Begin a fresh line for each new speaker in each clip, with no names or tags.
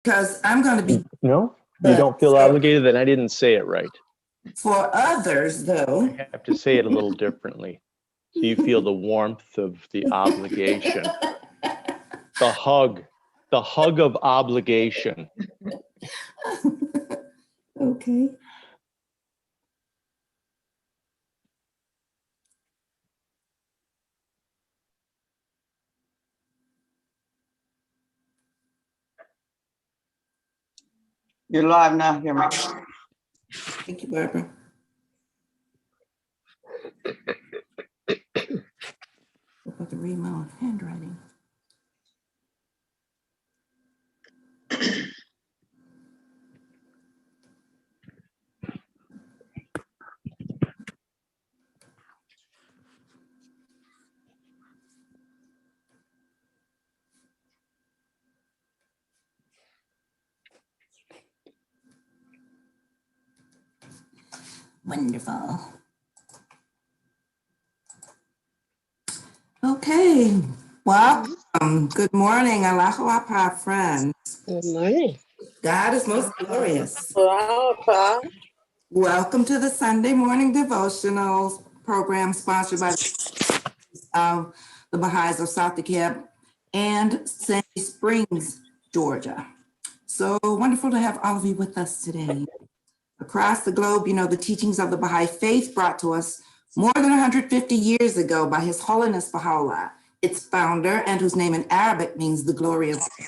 because I'm going to be.
No, you don't feel obligated, then I didn't say it right.
For others, though.
I have to say it a little differently. So you feel the warmth of the obligation. The hug of obligation.
Okay.
You're live now, hear me.
Thank you, Barbara. I can read my own handwriting. Wonderful. Okay, welcome. Good morning, Allahu Akbar, friends.
Good morning.
God is most glorious.
Wow.
Welcome to the Sunday morning devotionals program sponsored by the Baha'is of South DeKalb and Sandy Springs, Georgia. So wonderful to have all of you with us today. Across the globe, you know, the teachings of the Baha'i faith brought to us more than 150 years ago by His Holiness Baha'u'llah, its founder, and whose name in Arabic means the glory of God.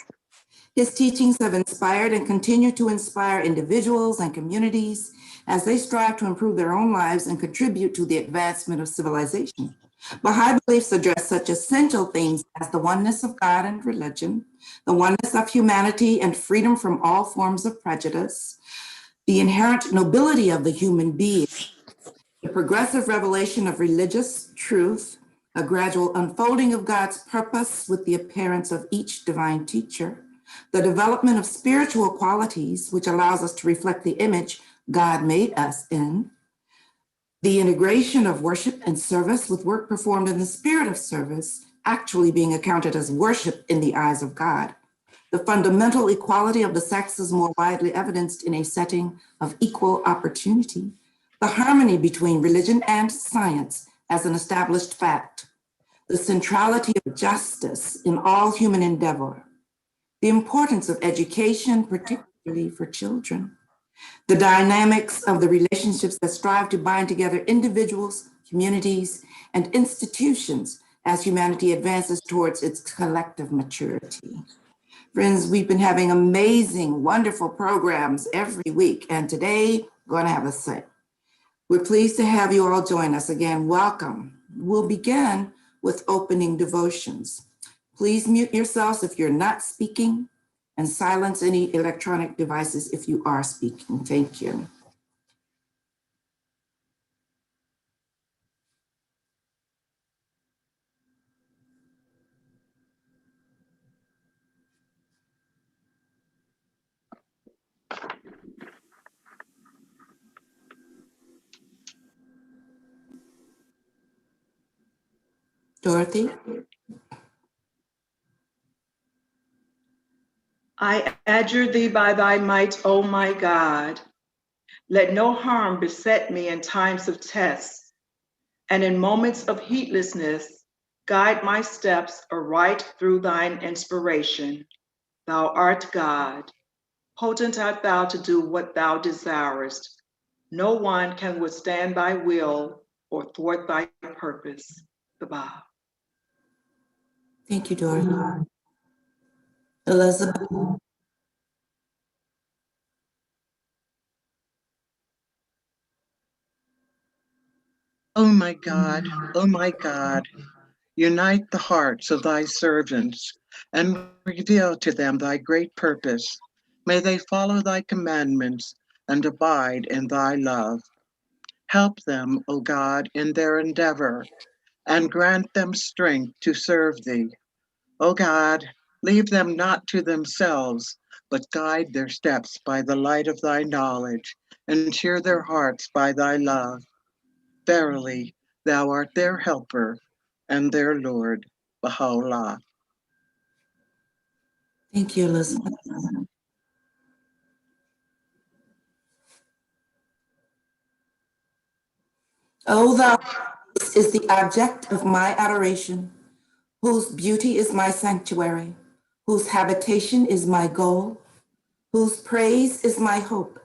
His teachings have inspired and continue to inspire individuals and communities as they strive to improve their own lives and contribute to the advancement of civilization. Baha'i beliefs address such essential themes as the oneness of God and religion, the oneness of humanity and freedom from all forms of prejudice, the inherent nobility of the human being, the progressive revelation of religious truth, a gradual unfolding of God's purpose with the appearance of each divine teacher, the development of spiritual qualities, which allows us to reflect the image God made us in, the integration of worship and service with work performed in the spirit of service, actually being accounted as worship in the eyes of God, the fundamental equality of the sexes more widely evidenced in a setting of equal opportunity, the harmony between religion and science as an established fact, the centrality of justice in all human endeavor, the importance of education, particularly for children, the dynamics of the relationships that strive to bind together individuals, communities, and institutions as humanity advances towards its collective maturity. Friends, we've been having amazing, wonderful programs every week, and today we're going to have a set. We're pleased to have you all join us again. Welcome. We'll begin with opening devotions. Please mute yourselves if you're not speaking and silence any electronic devices if you are speaking. Thank you. Dorothy?
I adjure thee by thy might, O my God. Let no harm beset me in times of test, and in moments of heedlessness, guide my steps aright through thine inspiration. Thou art God. Potent art thou to do what thou desirest. No one can withstand thy will or thwart thy purpose. The Baha'i.
Thank you, Dorothy. Elizabeth?
O my God, unite the hearts of thy servants and reveal to them thy great purpose. May they follow thy commandments and abide in thy love. Help them, O God, in their endeavor and grant them strength to serve thee. O God, leave them not to themselves, but guide their steps by the light of thy knowledge and cheer their hearts by thy love. Verily, thou art their helper and their Lord, Baha'u'llah.
Thank you, Elizabeth. O thou is the object of my adoration, whose beauty is my sanctuary, whose habitation is my goal, whose praise is my hope,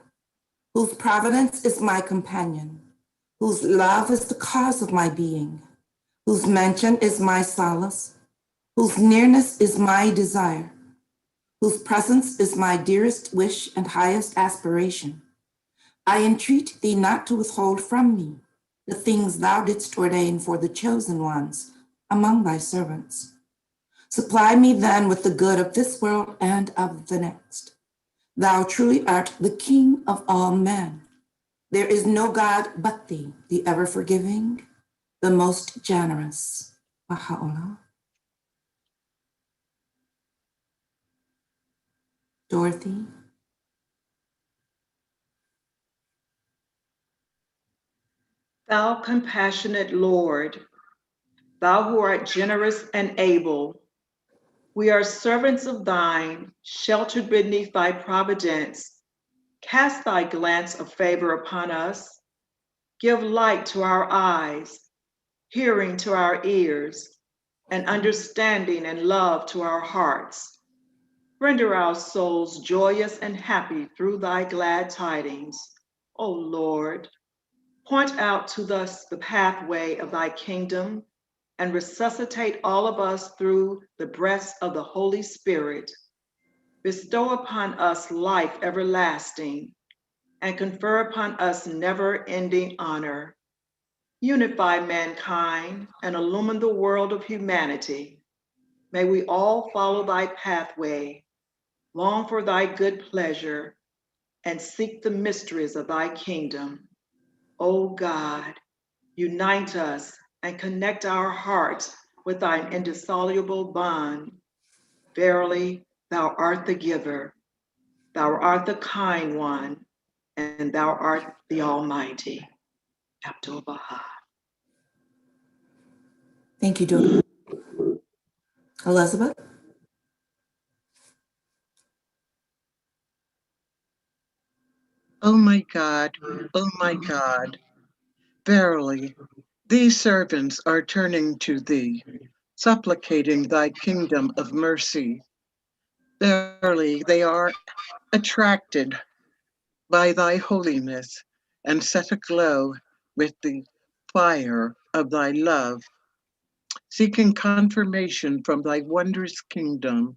whose providence is my companion, whose love is the cause of my being, whose mention is my solace, whose nearness is my desire, whose presence is my dearest wish and highest aspiration. I entreat thee not to withhold from me the things thou didst ordain for the chosen ones among thy servants. Supply me then with the good of this world and of the next. Thou truly art the King of all men. There is no God but thee, the ever forgiving, the most generous. Baha'u'llah. Dorothy.
Thou compassionate Lord, thou who art generous and able, we are servants of thine, sheltered beneath thy providence. Cast thy glance of favor upon us. Give light to our eyes, hearing to our ears, and understanding and love to our hearts. Render our souls joyous and happy through thy glad tidings. O Lord, point out to us the pathway of thy kingdom and resuscitate all of us through the breaths of the Holy Spirit. Bestow upon us life everlasting and confer upon us never-ending honor. Unify mankind and illumine the world of humanity. May we all follow thy pathway, long for thy good pleasure, and seek the mysteries of thy kingdom. O God, unite us and connect our hearts with thine indissoluble bond. Verily, thou art the giver, thou art the kind one, and thou art the Almighty. Abdul Baha.
Thank you, Dorothy. Elizabeth.
O my God, O my God, verily, these servants are turning to thee, supplicating thy kingdom of mercy. Verily, they are attracted by thy holiness and set aglow with the fire of thy love, seeking confirmation from thy wondrous kingdom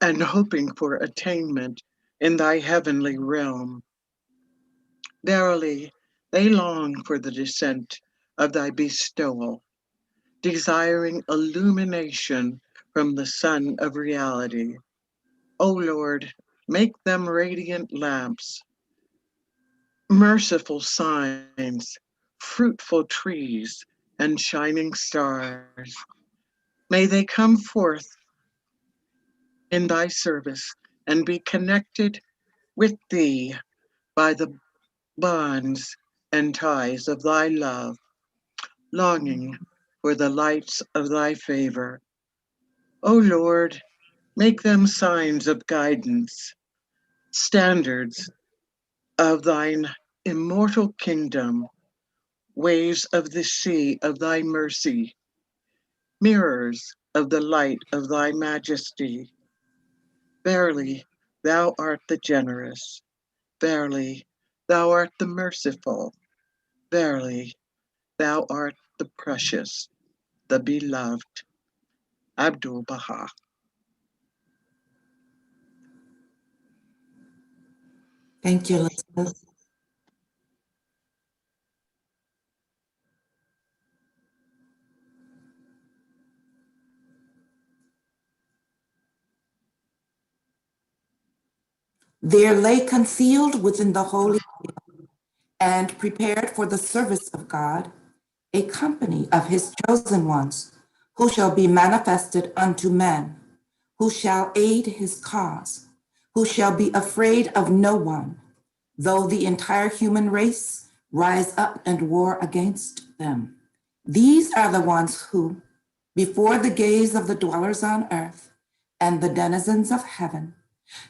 and hoping for attainment in thy heavenly realm. Verily, they long for the descent of thy bestowal, desiring illumination from the sun of reality. O Lord, make them radiant lamps, merciful signs, fruitful trees, and shining stars. May they come forth in thy service and be connected with thee by the bonds and ties of thy love, longing for the lights of thy favor. O Lord, make them signs of guidance, standards of thine immortal kingdom, waves of the sea of thy mercy, mirrors of the light of thy majesty. Verily, thou art the generous. Verily, thou art the merciful. Verily, thou art the precious, the beloved. Abdul Baha.
Thank you, Elizabeth. There lay concealed within the holy and prepared for the service of God a company of his chosen ones, who shall be manifested unto men, who shall aid his cause, who shall be afraid of no one, though the entire human race rise up and war against them. These are the ones who, before the gaze of the dwellers on earth and the denizens of heaven,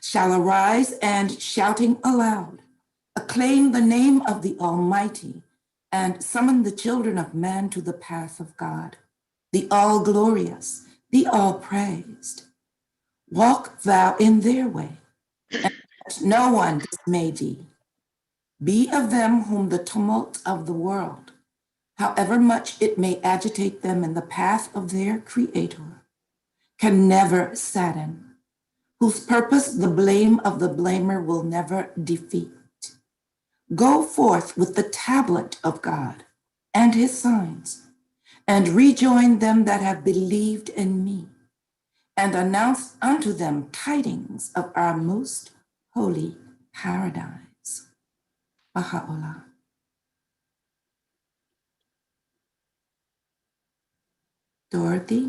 shall arise and, shouting aloud, acclaim the name of the Almighty and summon the children of man to the path of God, the all-glorious, the all-praised. Walk thou in their way, and let no one dismay thee. Be of them whom the tumult of the world, however much it may agitate them in the path of their Creator, can never sadden, whose purpose the blame of the blamer will never defeat. Go forth with the tablet of God and his signs, and rejoin them that have believed in me, and announce unto them tidings of our most holy paradise. Baha'u'llah. Dorothy?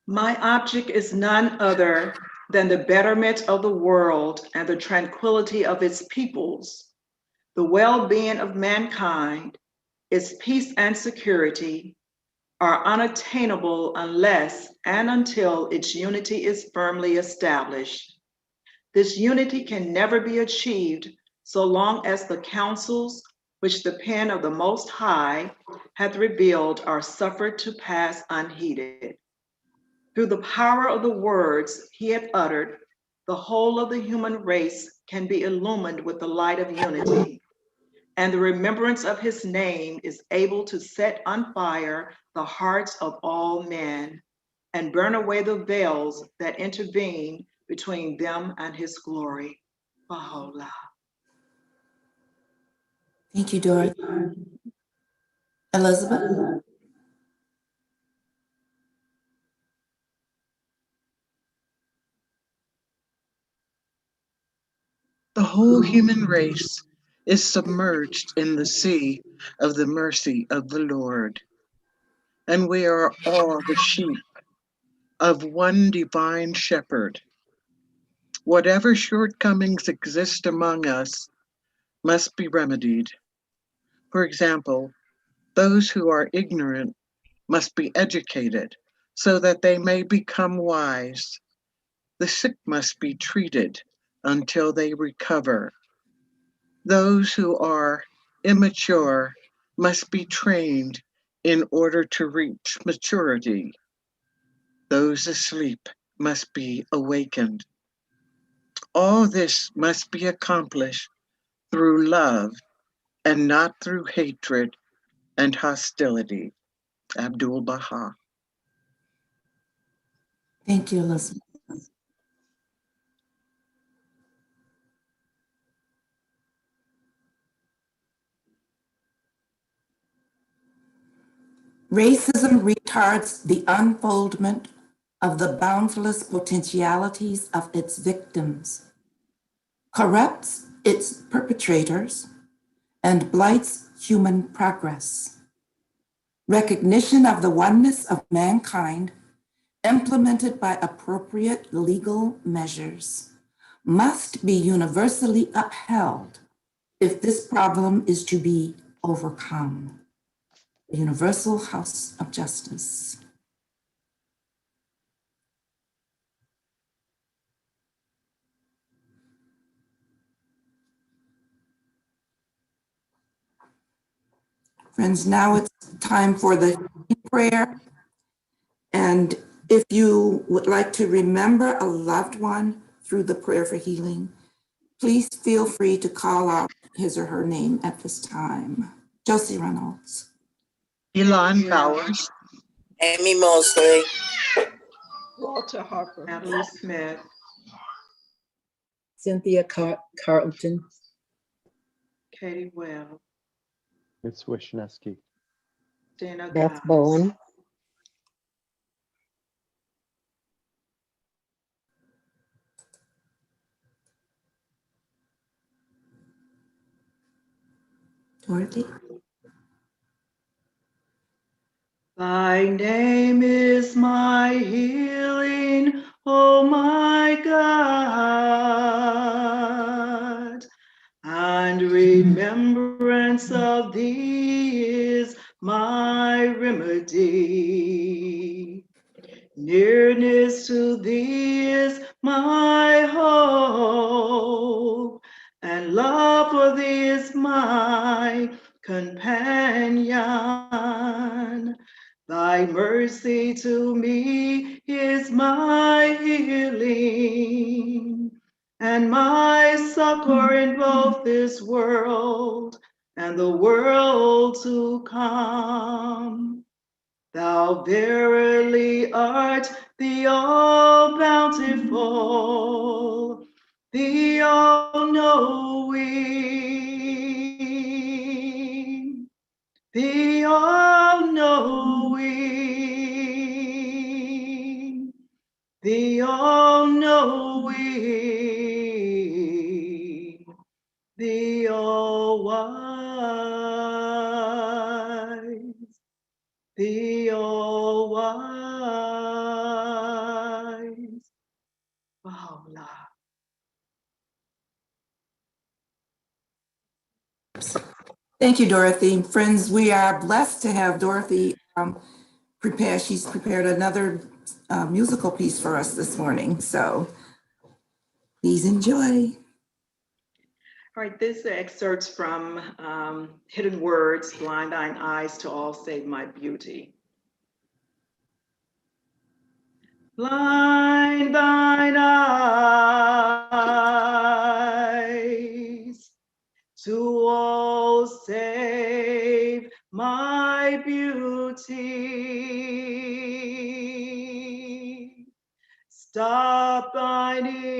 My object is none other than the betterment of the world and the tranquility of its peoples, the well-being of mankind, its peace and security are unattainable unless and until its unity is firmly established. This unity can never be achieved so long as the counsels which the pen of the Most High hath revealed are suffered to pass unheeded. Through the power of the words he hath uttered, the whole of the human race can be illumined with the light of unity, and the remembrance of his name is able to set on fire the hearts of all men and burn away the veils that intervene between them and his glory. Baha'u'llah.
Thank you, Dorothy. Elizabeth?
The whole human race is submerged in the sea of the mercy of the Lord, and we are all the sheep of one divine shepherd. Whatever shortcomings exist among us must be remedied. For example, those who are ignorant must be educated so that they may become wise. The sick must be treated until they recover. Those who are immature must be trained in order to reach maturity. Those asleep must be awakened. All this must be accomplished through love and not through hatred and hostility. Abdul Baha.
Thank you, Elizabeth. Racism retards the unfoldment of the boundless potentialities of its victims, corrupts its perpetrators, and blights human progress. Recognition of the oneness of mankind, implemented by appropriate legal measures, must be universally upheld if this problem is to be overcome. The Universal House of Justice. Friends, now it's time for the prayer. And if you would like to remember a loved one through the prayer for healing, please feel free to call out his or her name at this time. Josie Reynolds.
Elon Powers.
Amy Mosley.
Walter Harper. Natalie Smith.
Cynthia Carlton.
Katie Webb.
It's Wisniewski.
Dana
Beth
Giles.
Bowen.
Dorothy.
Thy name is my healing, oh my God, and remembrance of thee is my remedy. Nearness to thee is my hope, and love for thee is my companion. Thy mercy to me is my healing, and my succor in both this world and the world to come. Thou verily art the all bountiful, the all knowing, the all knowing, the all knowing, the all wise, the all wise. Baha'u'llah.
Thank you, Dorothy. Friends, we are blessed to have Dorothy prepare. She's prepared another musical piece for us this morning. So please enjoy.
All right, this excerpts from Hidden Words, Blind Thine Eyes to All Save My Beauty. Blind thine eyes to all save my beauty. Stop thine ears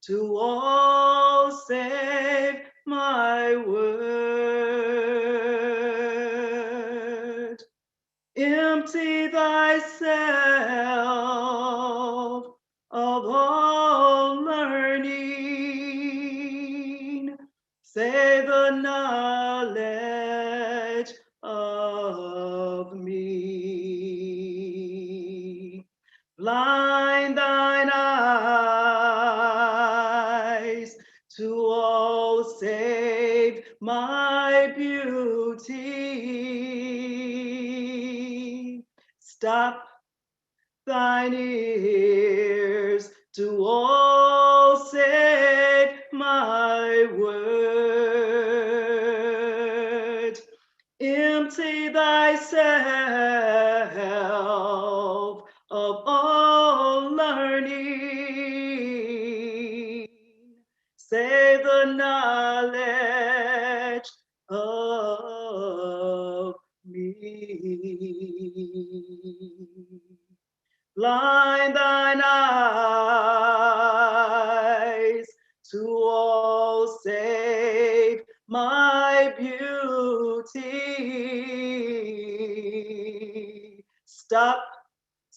to all save my word. Empty thyself of all learning, save the knowledge of me. Blind thine eyes to all save my beauty. Stop thine ears to all save my word. Empty thyself of all learning, save the knowledge of me. Blind thine eyes to all save my beauty. Stop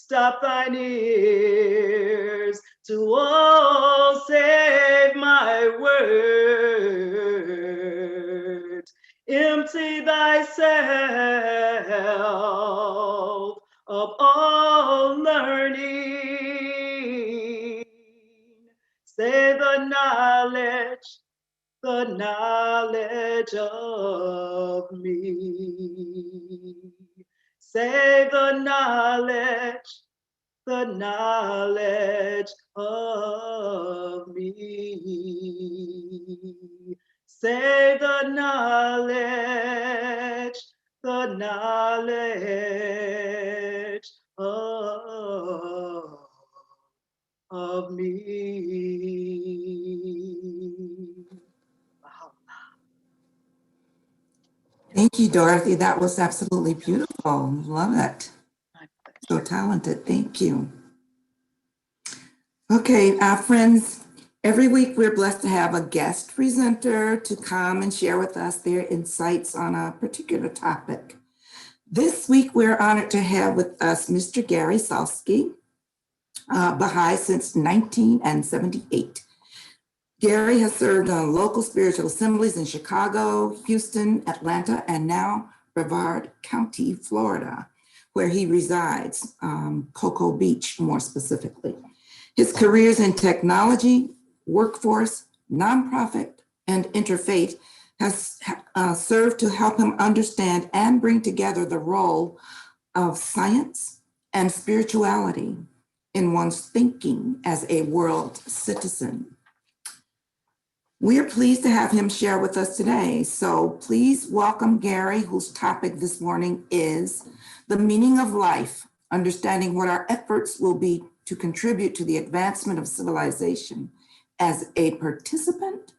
thine ears to all save my word. Empty thyself of all learning, save the knowledge of me. Save the knowledge of me. Save the knowledge of me. Wow.
Thank you, Dorothy. That was absolutely beautiful. Love it. So talented. Thank you. Okay, our friends, every week we're blessed to have a guest presenter to come and share with us their insights on a particular topic. This week we're honored to have with us Mr. Gary Salsky, Baha'i since 1978. Gary has served on local spiritual assemblies in Chicago, Houston, Atlanta, and now Brevard County, Florida, where he resides, Cocoa Beach more specifically. His careers in technology, workforce, nonprofit, and interfaith has served to help him understand and bring together the role of science and spirituality in one's thinking as a world citizen. We are pleased to have him share with us today. So please welcome Gary, whose topic this morning is the meaning of life, understanding what our efforts will be to contribute to the advancement of civilization as a participant,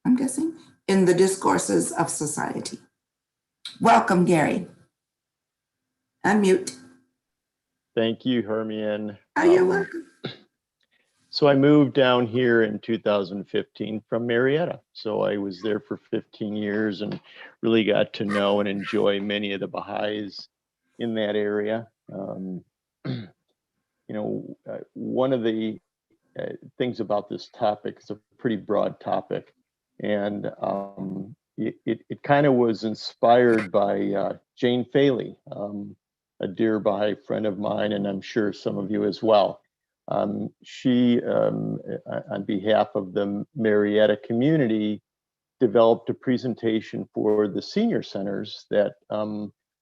I'm guessing, in the discourses of society. Welcome, Gary. Unmute.
Thank you, Hermione.
Oh, you're welcome.
So I moved down here in 2015 from Marietta. So I was there for 15 years and really got to know and enjoy many of the Baha'is in that area. One of the things about this topic is a pretty broad topic. And it kind of was inspired by Jane Faley, a dear Baha'i friend of mine, and I'm sure some of you as well. She, on behalf of the Marietta community, developed a presentation for the senior centers that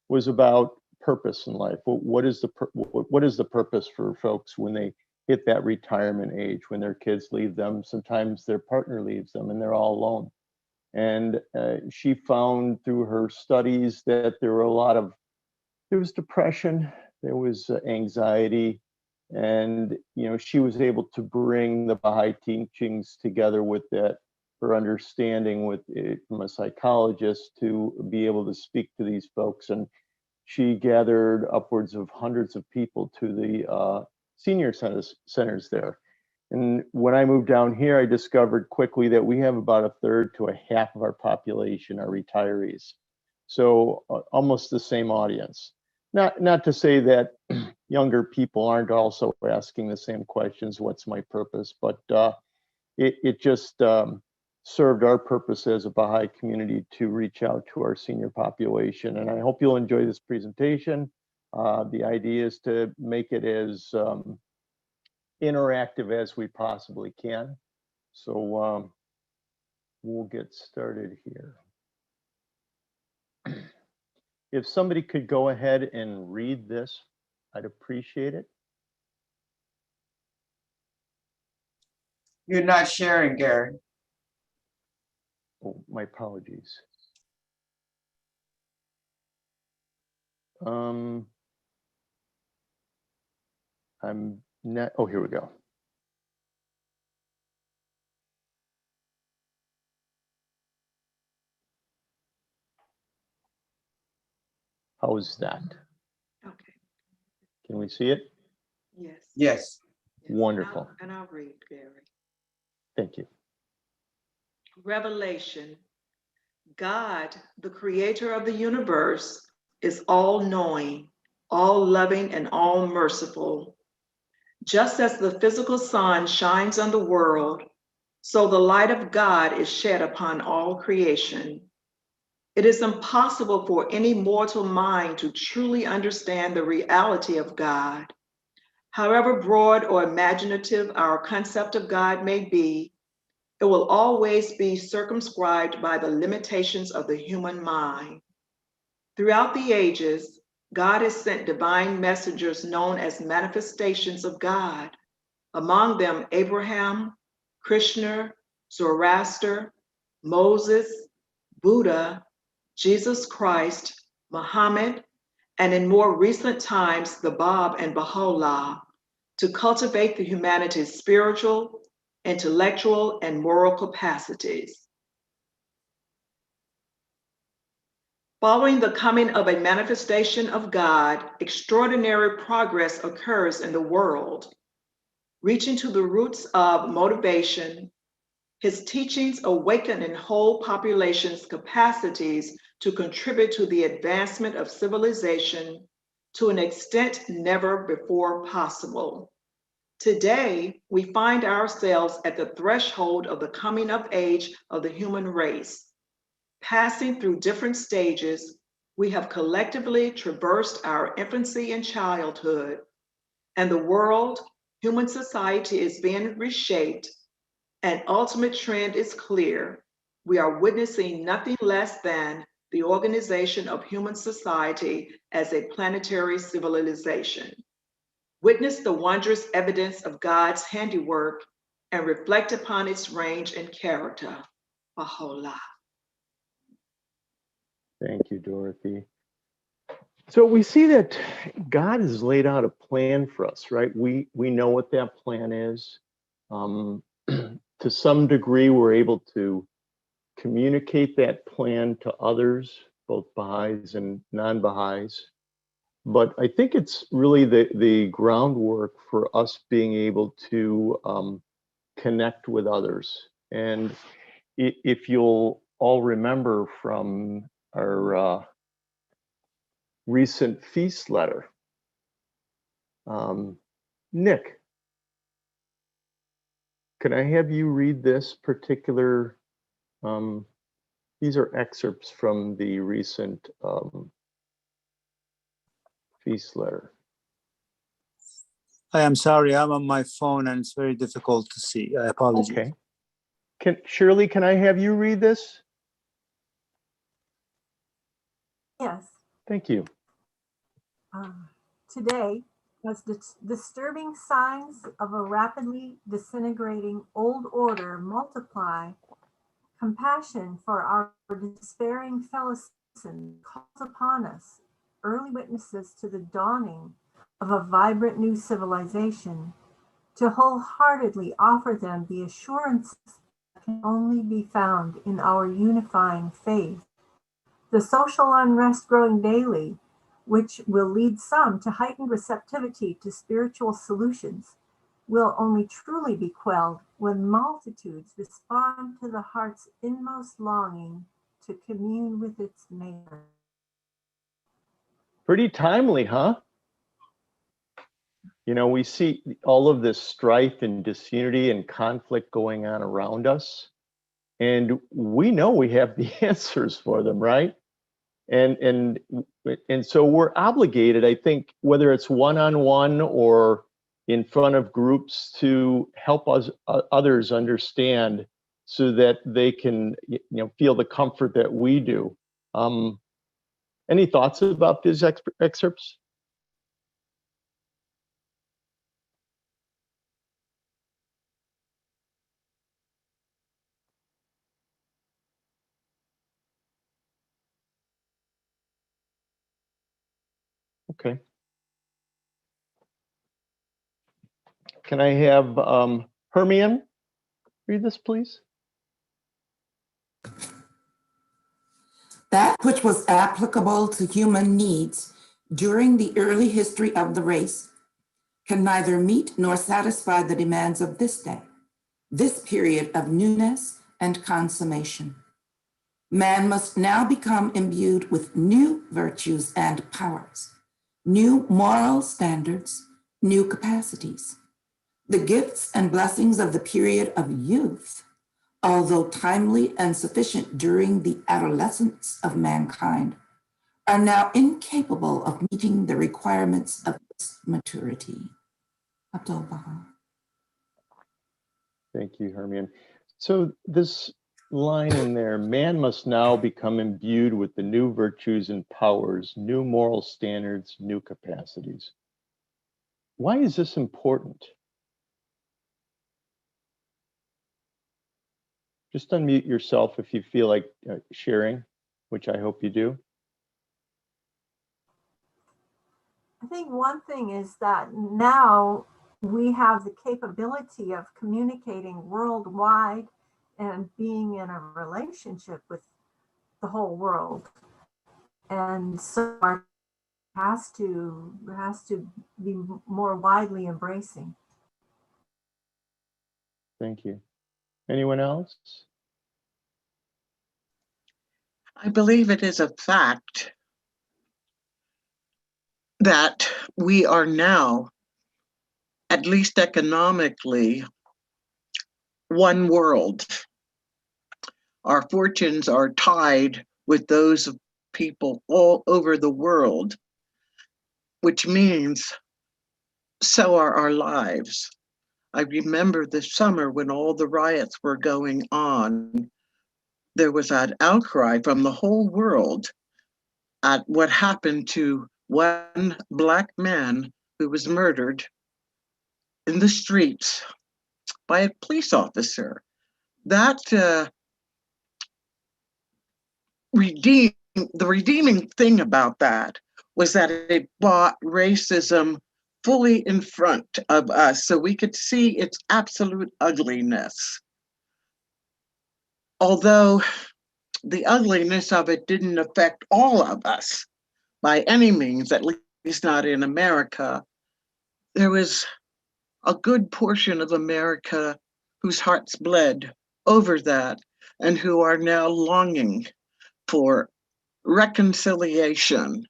was about purpose in life. What is the purpose for folks when they hit that retirement age, when their kids leave them? Sometimes their partner leaves them and they're all alone. And she found through her studies that there was depression, there was anxiety, and she was able to bring the Baha'i teachings together with that, her understanding from a psychologist, to be able to speak to these folks. And she gathered upwards of hundreds of people to the senior centers there. And when I moved down here, I discovered quickly that we have about a third to a half of our population are retirees. So almost the same audience. Not to say that younger people aren't also asking the same questions, what's my purpose? But it just served our purpose as a Baha'i community to reach out to our senior population. And I hope you'll enjoy this presentation. The idea is to make it as interactive as we possibly can. So we'll get started here. If somebody could go ahead and read this, I'd appreciate it.
You're not sharing, Gary.
Oh, my apologies. I'm not, oh, here we go. How's that?
Okay.
Can we see it?
Yes.
Yes.
Wonderful.
And I'll read, Gary.
Thank you.
Revelation. God, the creator of the universe, is all-knowing, all-loving, and all-merciful. Just as the physical sun shines on the world, so the light of God is shed upon all creation. It is impossible for any mortal mind to truly understand the reality of God. However broad or imaginative our concept of God may be, it will always be circumscribed by the limitations of the human mind. Throughout the ages, God has sent divine messengers known as manifestations of God, among them Abraham, Krishna, Zoroaster, Moses, Buddha, Jesus Christ, Muhammad, and in more recent times, the Bab and Baha'u'llah, to cultivate the humanity's spiritual, intellectual, and moral capacities. Following the coming of a manifestation of God, extraordinary progress occurs in the world. Reaching to the roots of motivation, his teachings awaken in whole populations' capacities to contribute to the advancement of civilization to an extent never before possible. Today, we find ourselves at the threshold of the coming of age of the human race. Passing through different stages, we have collectively traversed our infancy and childhood, and the world, human society is being reshaped. An ultimate trend is clear. We are witnessing nothing less than the organization of human society as a planetary civilization. Witness the wondrous evidence of God's handiwork and reflect upon its range and character. Baha'u'llah.
Thank you, Dorothy. So we see that God has laid out a plan for us, right? We know what that plan is. To some degree, we're able to communicate that plan to others, both Baha'is and non-Baha'is. But I think it's really the groundwork for us being able to connect with others. And if you'll all remember from our recent feast letter, Nick, can I have you read this particular? These are excerpts from the recent feast letter.
I am sorry, I'm on my phone and it's very difficult to see. I apologize.
Okay. Shirley, can I have you read this?
Yes.
Thank you.
Today, as disturbing signs of a rapidly disintegrating old order multiply, compassion for our despairing fellow citizens calls upon us, early witnesses to the dawning of a vibrant new civilization, to wholeheartedly offer them the assurances that can only be found in our unifying faith. The social unrest growing daily, which will lead some to heightened receptivity to spiritual solutions, will only truly be quelled when multitudes respond to the heart's inmost longing to commune with its maker.
Pretty timely, huh? You know, we see all of this strife and disunity and conflict going on around us, and we know we have the answers for them, right? And so we're obligated, I think, whether it's one-on-one or in front of groups, to help us others understand so that they can, feel the comfort that we do. Any thoughts about these excerpts? Okay. Can I have Hermione read this, please?
That which was applicable to human needs during the early history of the race can neither meet nor satisfy the demands of this day, this period of newness and consummation. Man must now become imbued with new virtues and powers, new moral standards, new capacities. The gifts and blessings of the period of youth, although timely and sufficient during the adolescence of mankind, are now incapable of meeting the requirements of its maturity. Abdu'l-Baha.
Thank you, Hermione. So this line in there, man must now become imbued with the new virtues and powers, new moral standards, new capacities. Why is this important? Just unmute yourself if you feel like sharing, which I hope you do.
I think one thing is that now we have the capability of communicating worldwide and being in a relationship with the whole world. And so our has to be more widely embracing.
Thank you. Anyone else?
I believe it is a fact that we are now, at least economically, one world. Our fortunes are tied with those of people all over the world, which means so are our lives. I remember the summer when all the riots were going on. there was an outcry from the whole world at what happened to one Black man who was murdered in the streets by a police officer. That the redeeming thing about that was that it brought racism fully in front of us so we could see its absolute ugliness. Although the ugliness of it didn't affect all of us by any means, at least not in America, there was a good portion of America whose hearts bled over that and who are now longing for reconciliation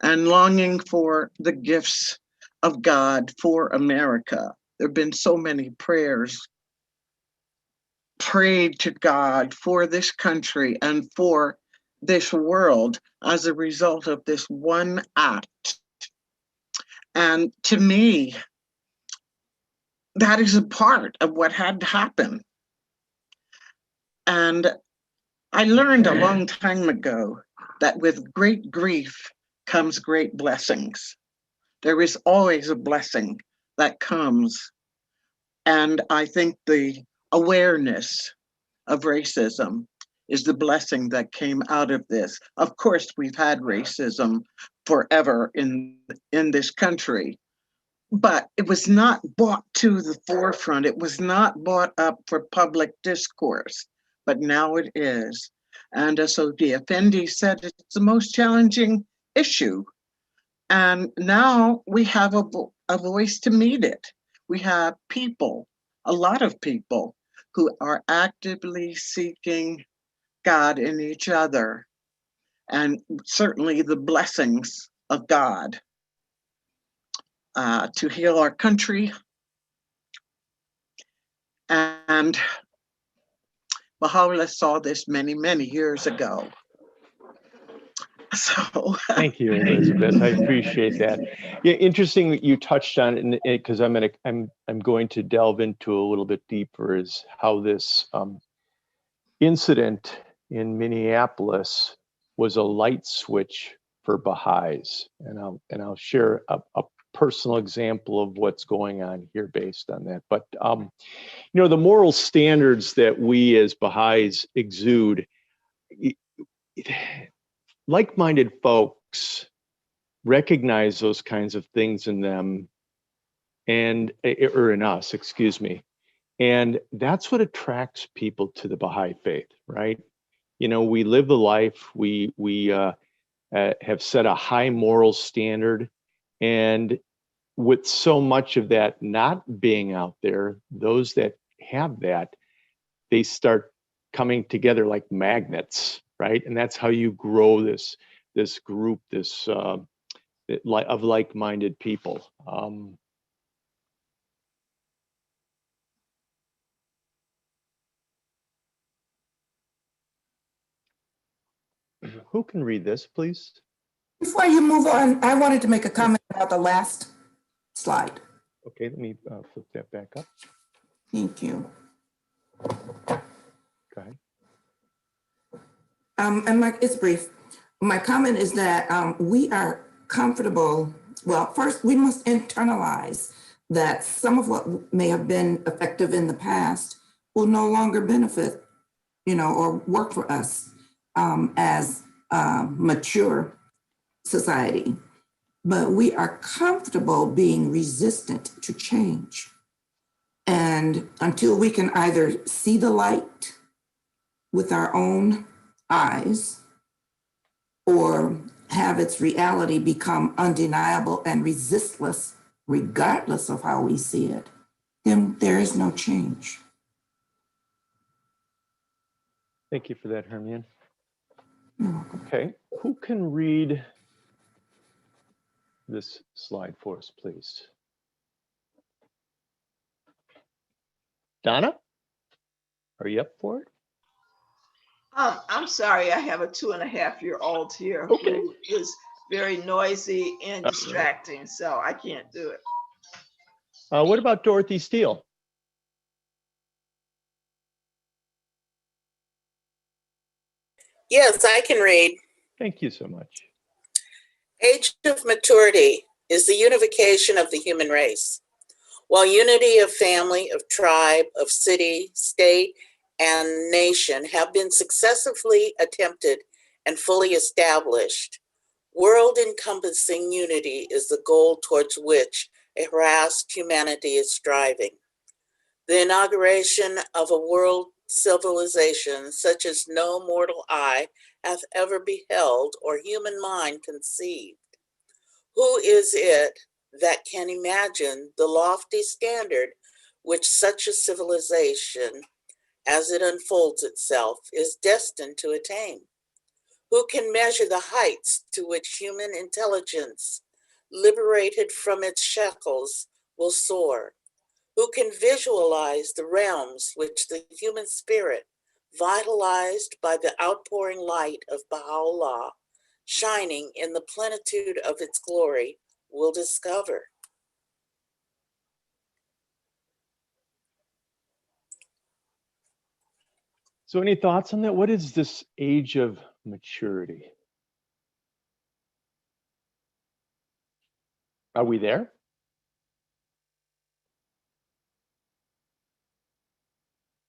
and longing for the gifts of God for America. There have been so many prayers prayed to God for this country and for this world as a result of this one act. And to me, that is a part of what had to happen. And I learned a long time ago that with great grief comes great blessings. There is always a blessing that comes. And I think the awareness of racism is the blessing that came out of this. Of course, we've had racism forever in this country, but it was not brought to the forefront. It was not brought up for public discourse, but now it is. And as Sophia Fendi said, it's the most challenging issue. And now we have a voice to meet it. We have people, a lot of people, who are actively seeking God in each other, and certainly the blessings of God to heal our country. And Baha'i saw this many, many years ago. So
Thank you, Elizabeth. I appreciate that. Yeah, interesting that you touched on it, because I'm going to delve into a little bit deeper is how this incident in Minneapolis was a light switch for Baha'is, and I'll share a personal example of what's going on here based on that. But the moral standards that we as Baha'is exude, like-minded folks recognize those kinds of things in them or in us, excuse me. And that's what attracts people to the Baha'i faith, right? We live the life, we have set a high moral standard, and with so much of that not being out there, those that have that, they start coming together like magnets, right? And that's how you grow this group, this of like-minded people. Who can read this, please?
Before you move on, I wanted to make a comment about the last slide.
Okay, let me flip that back up.
Thank you.
Go ahead.
And it's brief. My comment is that we are comfortable. Well, first, we must internalize that some of what may have been effective in the past will no longer benefit, or work for us as a mature society. But we are comfortable being resistant to change. And until we can either see the light with our own eyes or have its reality become undeniable and resistless, regardless of how we see it, then there is no change.
Thank you for that, Hermione. Okay, who can read this slide for us, please? Donna, are you up for it?
I'm sorry, I have a 2.5-year-old here
Okay.
who is very noisy and distracting, so I can't do it.
What about Dorothy Steele?
Yes, I can read.
Thank you so much.
Age of maturity is the unification of the human race. While unity of family, of tribe, of city, state, and nation have been successively attempted and fully established, world-encompassing unity is the goal towards which a harassed humanity is striving. The inauguration of a world civilization such as no mortal eye hath ever beheld or human mind conceived. Who is it that can imagine the lofty standard which such a civilization, as it unfolds itself, is destined to attain? Who can measure the heights to which human intelligence, liberated from its shackles, will soar? Who can visualize the realms which the human spirit, vitalized by the outpouring light of Baha'u'llah, shining in the plenitude of its glory, will discover?
So any thoughts on that? What is this age of maturity? Are we there?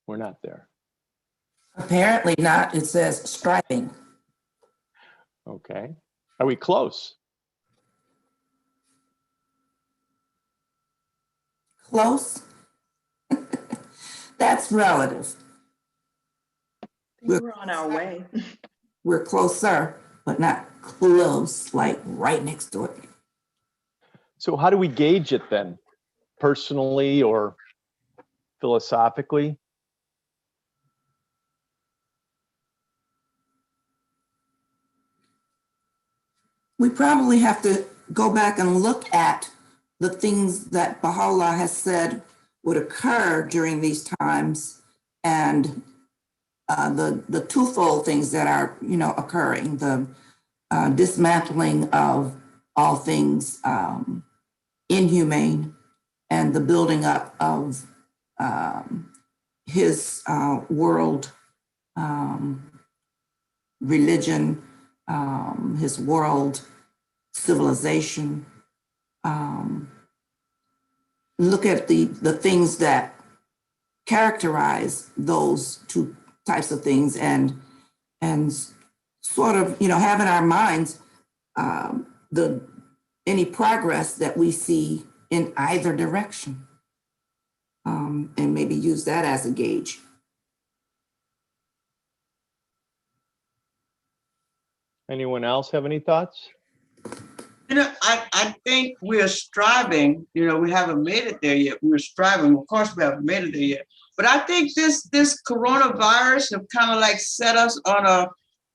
We're not there.
Apparently not. It says striving.
Okay. Are we close?
Close. That's relative.
We're on our way.
We're closer, but not close, like right next to it.
So how do we gauge it then? Personally or philosophically?
We probably have to go back and look at the things that Baha'u'llah has said would occur during these times, and the twofold things that are, occurring: the dismantling of all things inhumane, and the building up of his world religion, his world civilization. Look at the things that characterize those two types of things, and sort of, have in our minds any progress that we see in either direction, and maybe use that as a gauge.
Anyone else have any thoughts?
I think we're striving, we haven't made it there yet. We're striving. Of course, we haven't made it there yet. But I think this coronavirus have kind of like set us on a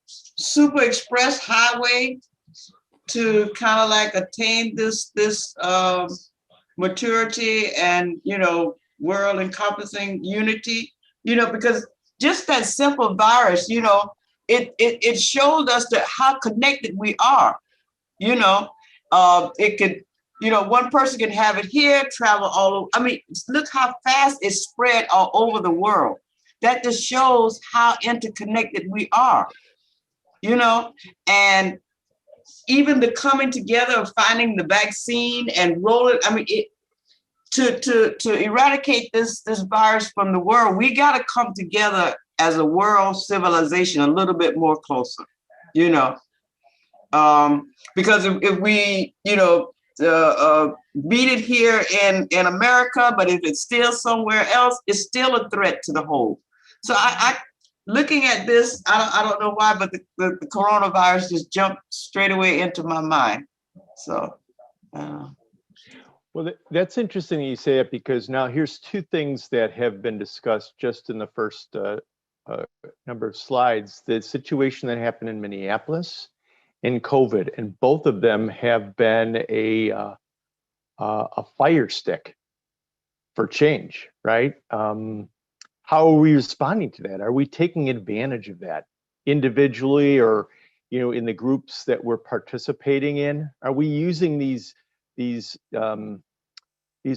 super express highway to kind of like attain this maturity and, world encompassing unity, because just that simple virus, it showed us that how connected we are. It could, one person can have it here, travel all over. I mean, look how fast it spread all over the world. That just shows how interconnected we are, and even the coming together of finding the vaccine and rolling. I mean, to eradicate this virus from the world, we got to come together as a world civilization a little bit more closer, because if we, beat it here in America, but if it's still somewhere else, it's still a threat to the whole. So I looking at this, I don't know why, but the coronavirus just jumped straight away into my mind. So.
Well, that's interesting that you say it, because now here's two things that have been discussed just in the first number of slides. The situation that happened in Minneapolis and COVID, and both of them have been a fire stick for change, right? How are we responding to that? Are we taking advantage of that individually, or in the groups that we're participating in? Are we using these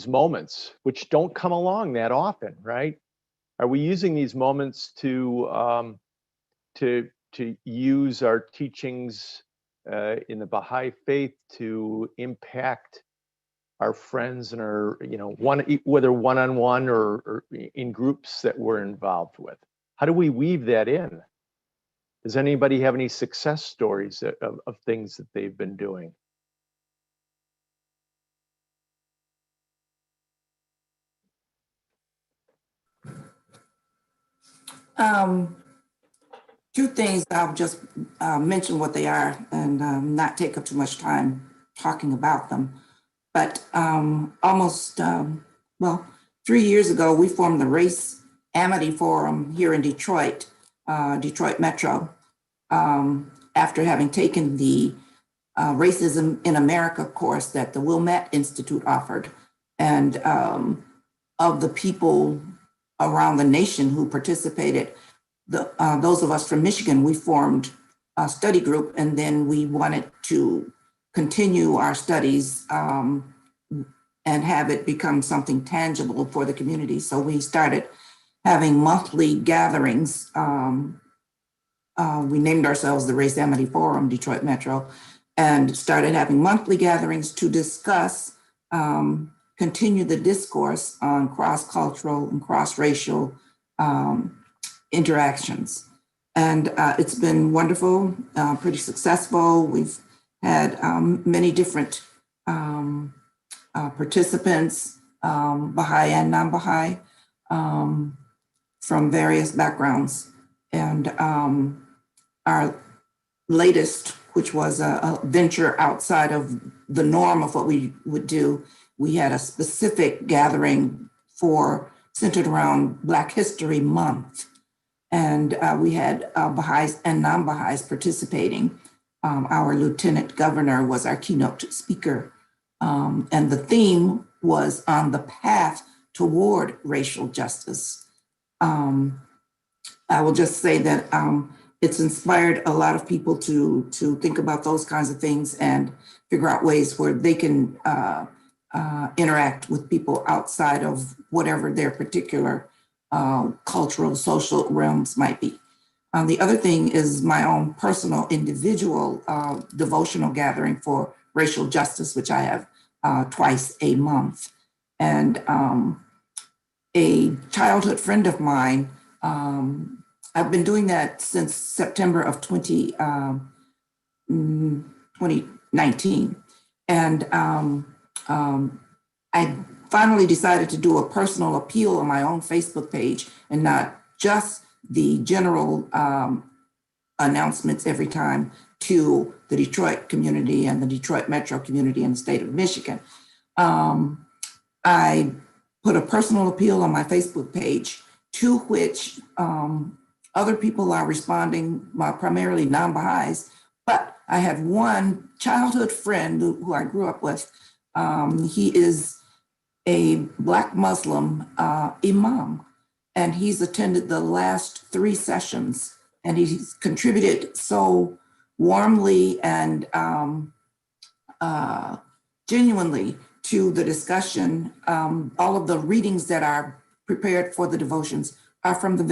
moments, which don't come along that often, right? Are we using these moments to to use our teachings in the Baha'i faith to impact our friends and our, whether one-on-one or in groups that we're involved with? How do we weave that in? Does anybody have any success stories of things that they've been doing?
Two things, I'll just mention what they are and not take up too much time talking about them. But well, 3 years ago, we formed the Race Amity Forum here in Detroit, Detroit Metro, after having taken the Racism in America course that the Wilmette Institute offered. And of the people around the nation who participated, those of us from Michigan, we formed a study group, and then we wanted to continue our studies and have it become something tangible for the community. So we started having monthly gatherings. We named ourselves the Race Amity Forum, Detroit Metro, and started having monthly gatherings to discuss, continue the discourse on cross-cultural and cross-racial interactions. And it's been wonderful, pretty successful. We've had many different participants, Baha'i and non-Baha'i, from various backgrounds. And our latest, which was a venture outside of the norm of what we would do, we had a specific gathering centered around Black History Month. And we had Baha'is and non-Baha'is participating. Our lieutenant governor was our keynote speaker. And the theme was on the path toward racial justice. I will just say that it's inspired a lot of people to think about those kinds of things and figure out ways where they can interact with people outside of whatever their particular cultural, social realms might be. The other thing is my own personal individual devotional gathering for racial justice, which I have twice a month. And a childhood friend of mine, I've been doing that since September of 2019. And I finally decided to do a personal appeal on my own Facebook page and not just the general announcements every time to the Detroit community and the Detroit Metro community in the state of Michigan. I put a personal appeal on my Facebook page to which other people are responding, primarily non-Baha'is, but I have one childhood friend who I grew up with. He is a Black Muslim imam, and he's attended the last 3 sessions, and he's contributed so warmly and genuinely to the discussion. All of the readings that are prepared for the devotions are from the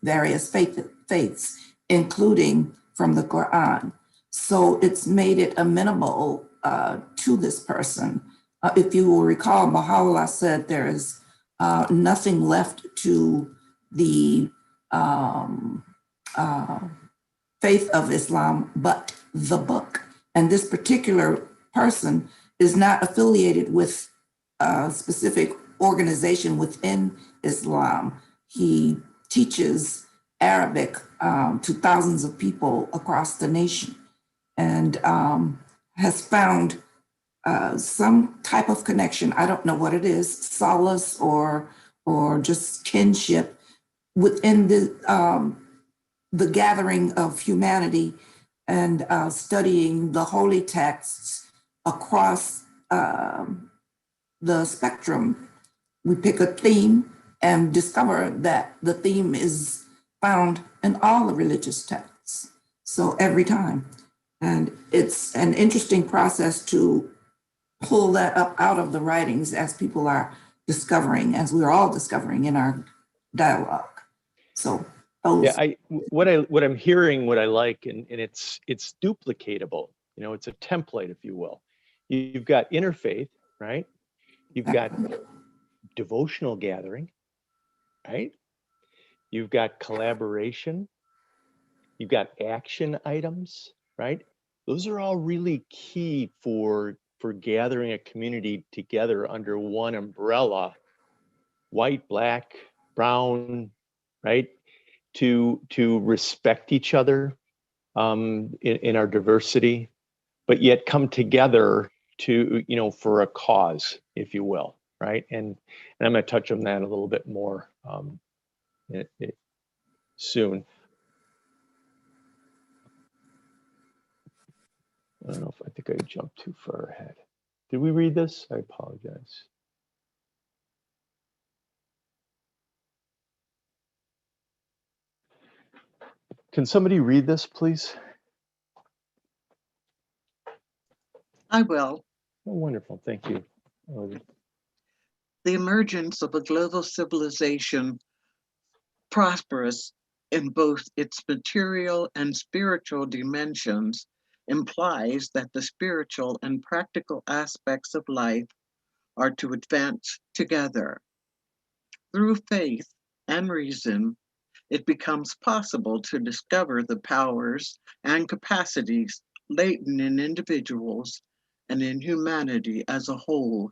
various faiths, including from the Quran. So it's made it amenable to this person. If you will recall, Baha'u'llah said there is nothing left to the faith of Islam but the book. And this particular person is not affiliated with a specific organization within Islam. He teaches Arabic to thousands of people across the nation, and has found some type of connection. I don't know what it is, solace or just kinship within the gathering of humanity and studying the holy texts across the spectrum. We pick a theme and discover that the theme is found in all the religious texts. So every time. And it's an interesting process to pull that up out of the writings as people are discovering, as we're all discovering in our dialogue. So Oh,
Yeah, what I'm hearing, what I like, and it's duplicatable. You know, it's a template, if you will. You've got interfaith, right? You've got devotional gathering, right? You've got collaboration. You've got action items, right? Those are all really key for gathering a community together under one umbrella, white, black, brown, right? To respect each other in our diversity, but yet come together to, you know, for a cause, if you will, right? And I'm going to touch on that a little bit more soon. I don't know if I think I jumped too far ahead. Did we read this? I apologize. Can somebody read this, please?
I will.
Oh, wonderful. Thank you.
The emergence of a global civilization prosperous in both its material and spiritual dimensions implies that the spiritual and practical aspects of life are to advance together. Through faith and reason, it becomes possible to discover the powers and capacities latent in individuals and in humanity as a whole,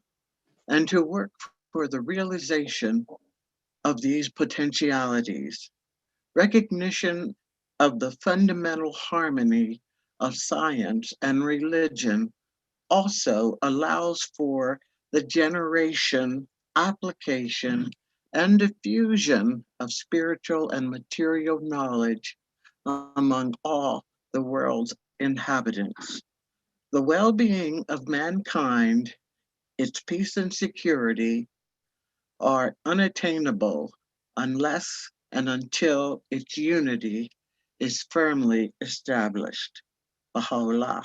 and to work for the realization of these potentialities. Recognition of the fundamental harmony of science and religion also allows for the generation, application, and diffusion of spiritual and material knowledge among all the world's inhabitants. The well-being of mankind, its peace and security, are unattainable unless and until its unity is firmly established. Baha'u'llah.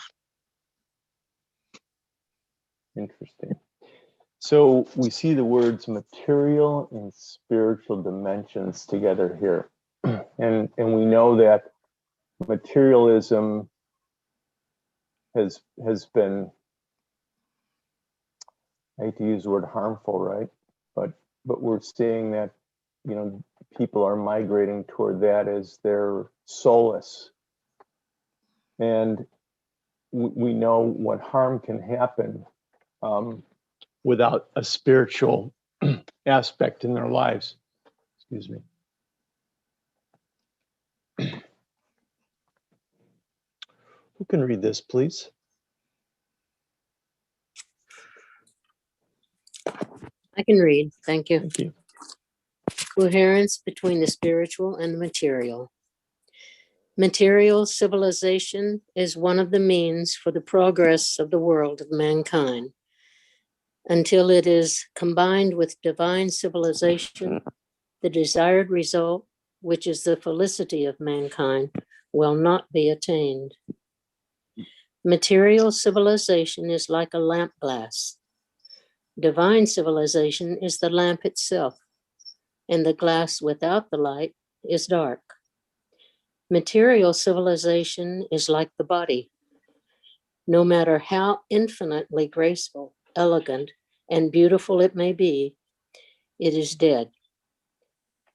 Interesting. So we see the words material and spiritual dimensions together here. And we know that materialism has been, I hate to use the word harmful, right? But we're seeing that, you know, people are migrating toward that as their solace. And we know what harm can happen without a spiritual aspect in their lives. Excuse me. Who can read this, please?
I can read. Thank you.
Thank you.
Coherence between the spiritual and the material. Material civilization is one of the means for the progress of the world of mankind. Until it is combined with divine civilization, the desired result, which is the felicity of mankind, will not be attained. Material civilization is like a lamp glass. Divine civilization is the lamp itself, and the glass without the light is dark. Material civilization is like the body. No matter how infinitely graceful, elegant, and beautiful it may be, it is dead.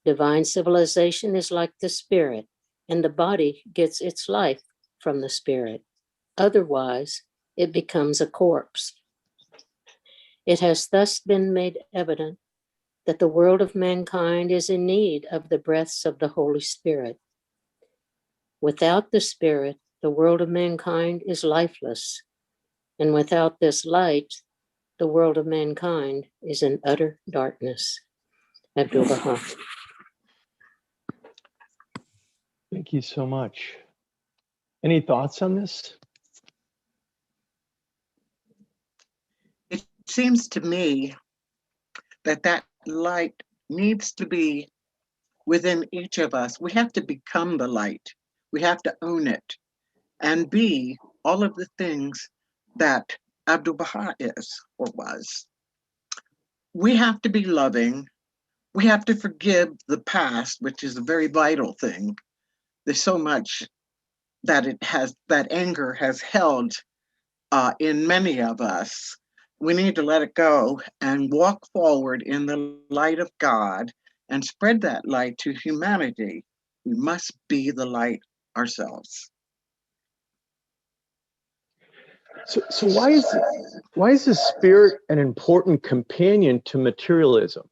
Divine civilization is like the spirit, and the body gets its life from the spirit. Otherwise, it becomes a corpse. It has thus been made evident that the world of mankind is in need of the breaths of the Holy Spirit. Without the Spirit, the world of mankind is lifeless, and without this light, the world of mankind is in utter darkness. Abdul Baha.
Thank you so much. Any thoughts on this?
It seems to me that that light needs to be within each of us. We have to become the light. We have to own it and be all of the things that Abdul Baha is or was. We have to be loving. We have to forgive the past, which is a very vital thing. There's so much that that anger has held in many of us. We need to let it go and walk forward in the light of God and spread that light to humanity. We must be the light ourselves.
So why is the spirit an important companion to materialism?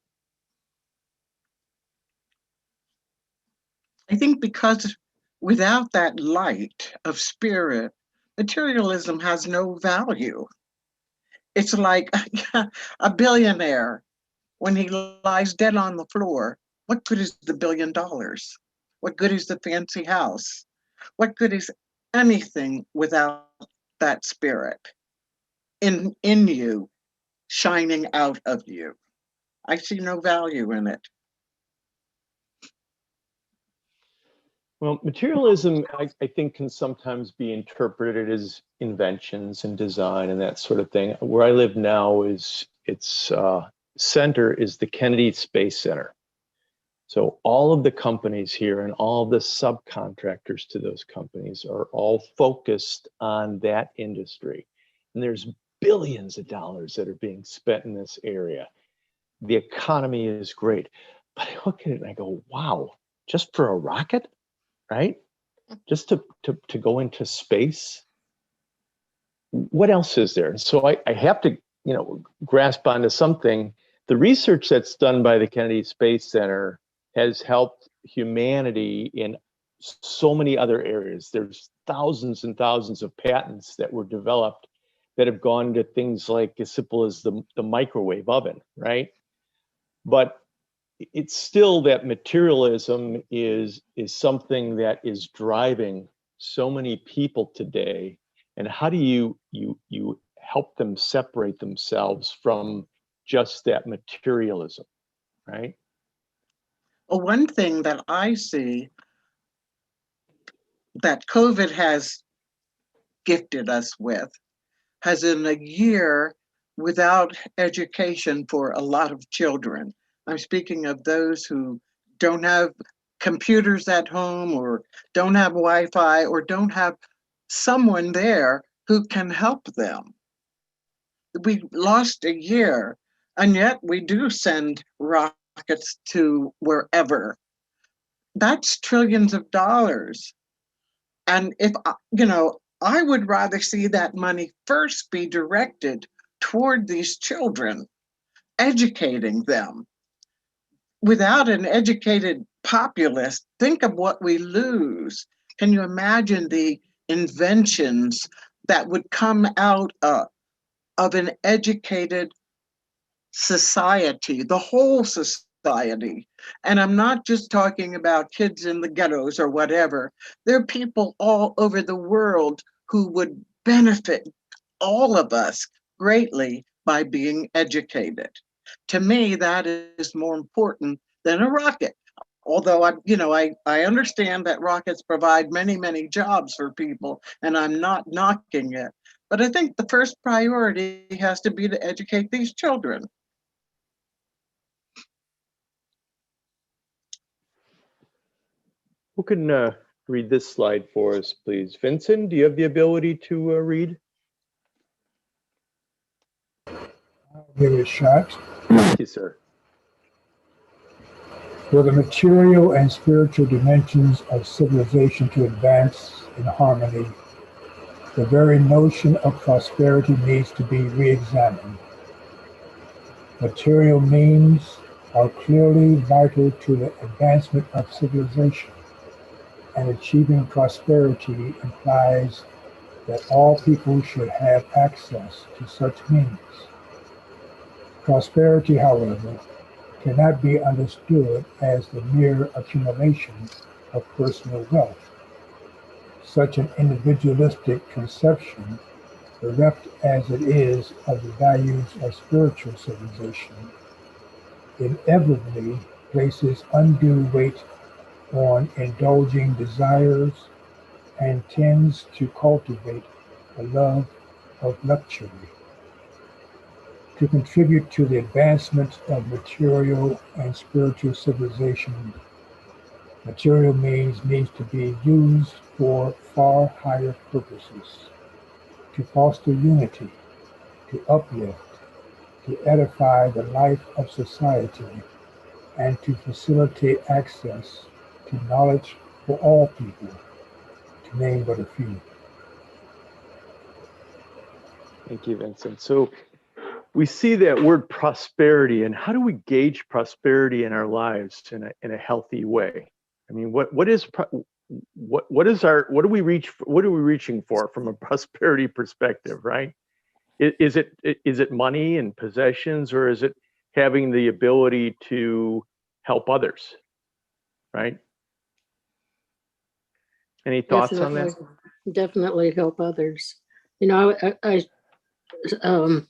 I think because without that light of spirit, materialism has no value. It's like a billionaire when he lies dead on the floor. What good is the $1 billion? What good is the fancy house? What good is anything without that spirit in you, shining out of you? I see no value in it.
Well, materialism, I think, can sometimes be interpreted as inventions and design and that sort of thing. Where I live now is its center is the Kennedy Space Center. So all of the companies here and all the subcontractors to those companies are all focused on that industry. And there's billions of dollars that are being spent in this area. The economy is great. But I look at it and I go, wow, just for a rocket? Right? Just to go into space. What else is there? And so I have to, grasp onto something. The research that's done by the Kennedy Space Center has helped humanity in so many other areas. There's thousands and thousands of patents that were developed that have gone to things like as simple as the microwave oven, right? But it's still that materialism is something that is driving so many people today. And how do you help them separate themselves from just that materialism, right?
Well, one thing that I see that COVID has gifted us with has in a year without education for a lot of children. I'm speaking of those who don't have computers at home or don't have Wi-Fi or don't have someone there who can help them. We lost a year, and yet we do send rockets to wherever. That's trillions of dollars. And if, I would rather see that money first be directed toward these children, educating them. Without an educated populace, think of what we lose. Can you imagine the inventions that would come out of an educated society, the whole society? And I'm not just talking about kids in the ghettos or whatever. There are people all over the world who would benefit all of us greatly by being educated. To me, that is more important than a rocket. Although I understand that rockets provide many, many jobs for people, and I'm not knocking it. But I think the first priority has to be to educate these children.
Who can read this slide for us, please? Vincent, do you have the ability to read?
I'll give it a shot.
Thank you, sir.
For the material and spiritual dimensions of civilization to advance in harmony, the very notion of prosperity needs to be re-examined. Material means are clearly vital to the advancement of civilization, and achieving prosperity implies that all people should have access to such means. Prosperity, however, cannot be understood as the mere accumulation of personal wealth. Such an individualistic conception, bereft as it is of the values of spiritual civilization, inevitably places undue weight on indulging desires and tends to cultivate a love of luxury. to contribute to the advancement of material and spiritual civilization. Material means to be used for far higher purposes, to foster unity, to uplift, to edify the life of society, and to facilitate access to knowledge for all people, to name but a few.
Thank you, Vincent. So we see that word prosperity, and how do we gauge prosperity in our lives in a healthy way? I mean, what are we reaching for from a prosperity perspective, right? Is it money and possessions, or is it having the ability to help others, right? Any thoughts on that?
Definitely help others. You know, I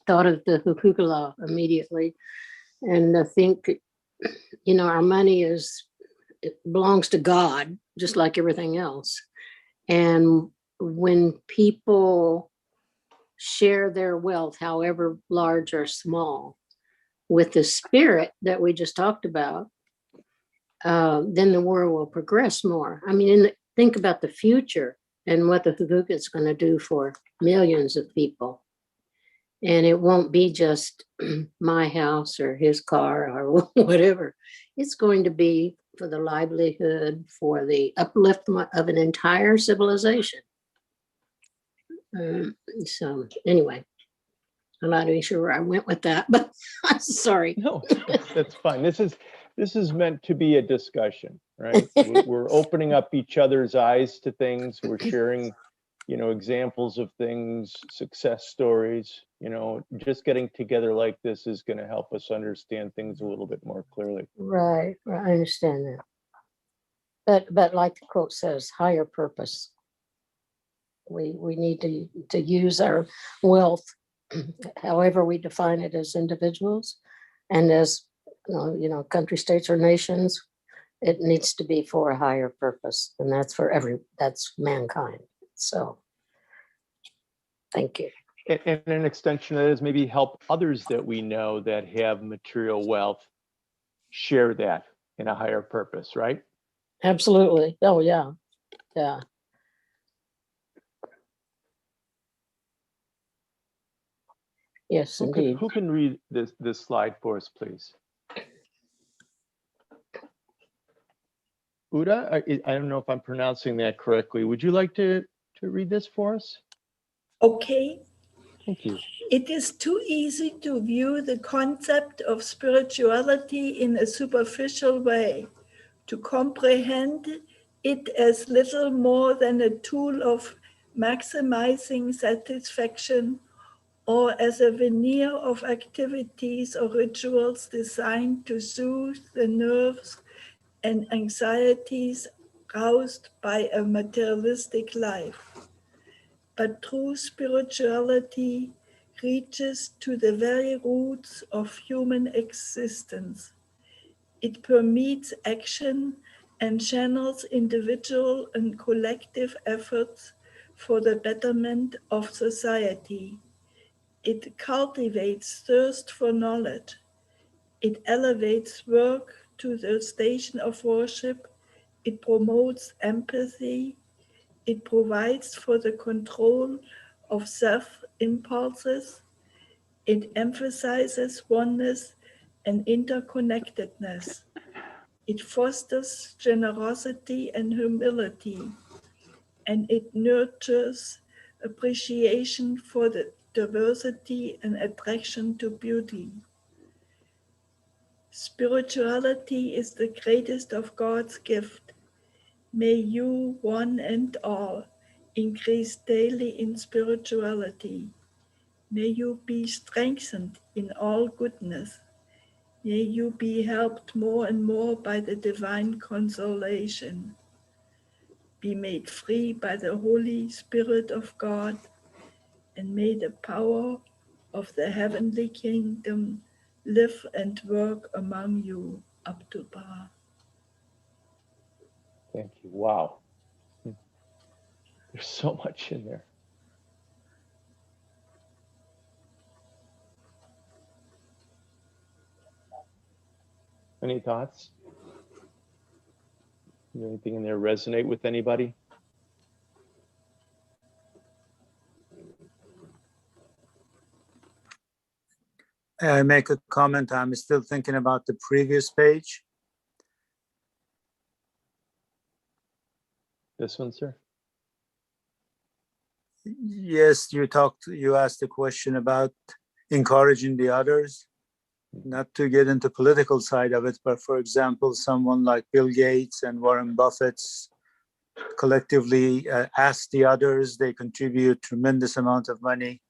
thought of the hukukala immediately, and I think, you know, our money it belongs to God, just like everything else. And when people share their wealth, however large or small, with the spirit that we just talked about, then the world will progress more. I mean, think about the future and what the hukuk is going to do for millions of people. And it won't be just my house or his car or whatever. It's going to be for the livelihood, for the upliftment of an entire civilization. So anyway, I'm not even sure where I went with that, but I'm sorry.
No, that's fine. This is meant to be a discussion, right? We're opening up each other's eyes to things. We're sharing, you know, examples of things, success stories. You know, just getting together like this is going to help us understand things a little bit more clearly.
Right, I understand that. But like the quote says, higher purpose. We need to use our wealth, however we define it as individuals, and as you know, country, states, or nations. It needs to be for a higher purpose, and that's that's mankind. So, thank you.
And an extension of that is maybe help others that we know that have material wealth share that in a higher purpose, right?
Absolutely. Oh yeah, yeah. Yes, indeed.
Who can read this slide for us, please? Uda, I don't know if I'm pronouncing that correctly. Would you like to read this for us?
Okay.
Thank you.
It is too easy to view the concept of spirituality in a superficial way, to comprehend it as little more than a tool of maximizing satisfaction, or as a veneer of activities or rituals designed to soothe the nerves and anxieties caused by a materialistic life. But true spirituality reaches to the very roots of human existence. It permeates action and channels individual and collective efforts for the betterment of society. It cultivates thirst for knowledge. It elevates work to the station of worship. It promotes empathy. It provides for the control of self-impulses. It emphasizes oneness and interconnectedness. It fosters generosity and humility, and it nurtures appreciation for the diversity and attraction to beauty. Spirituality is the greatest of God's gift. May you, one and all, increase daily in spirituality. May you be strengthened in all goodness. May you be helped more and more by the divine consolation. Be made free by the Holy Spirit of God, and may the power of the heavenly kingdom live and work among you up to Baha'i.
Thank you. Wow. There's so much in there. Any thoughts? Anything in there resonate with anybody?
I make a comment. I'm still thinking about the previous page.
This one, sir?
Yes, you asked a question about encouraging the others, not to get into political side of it, but for example, someone like Bill Gates and Warren Buffett's collectively ask the others, they contribute tremendous amount of money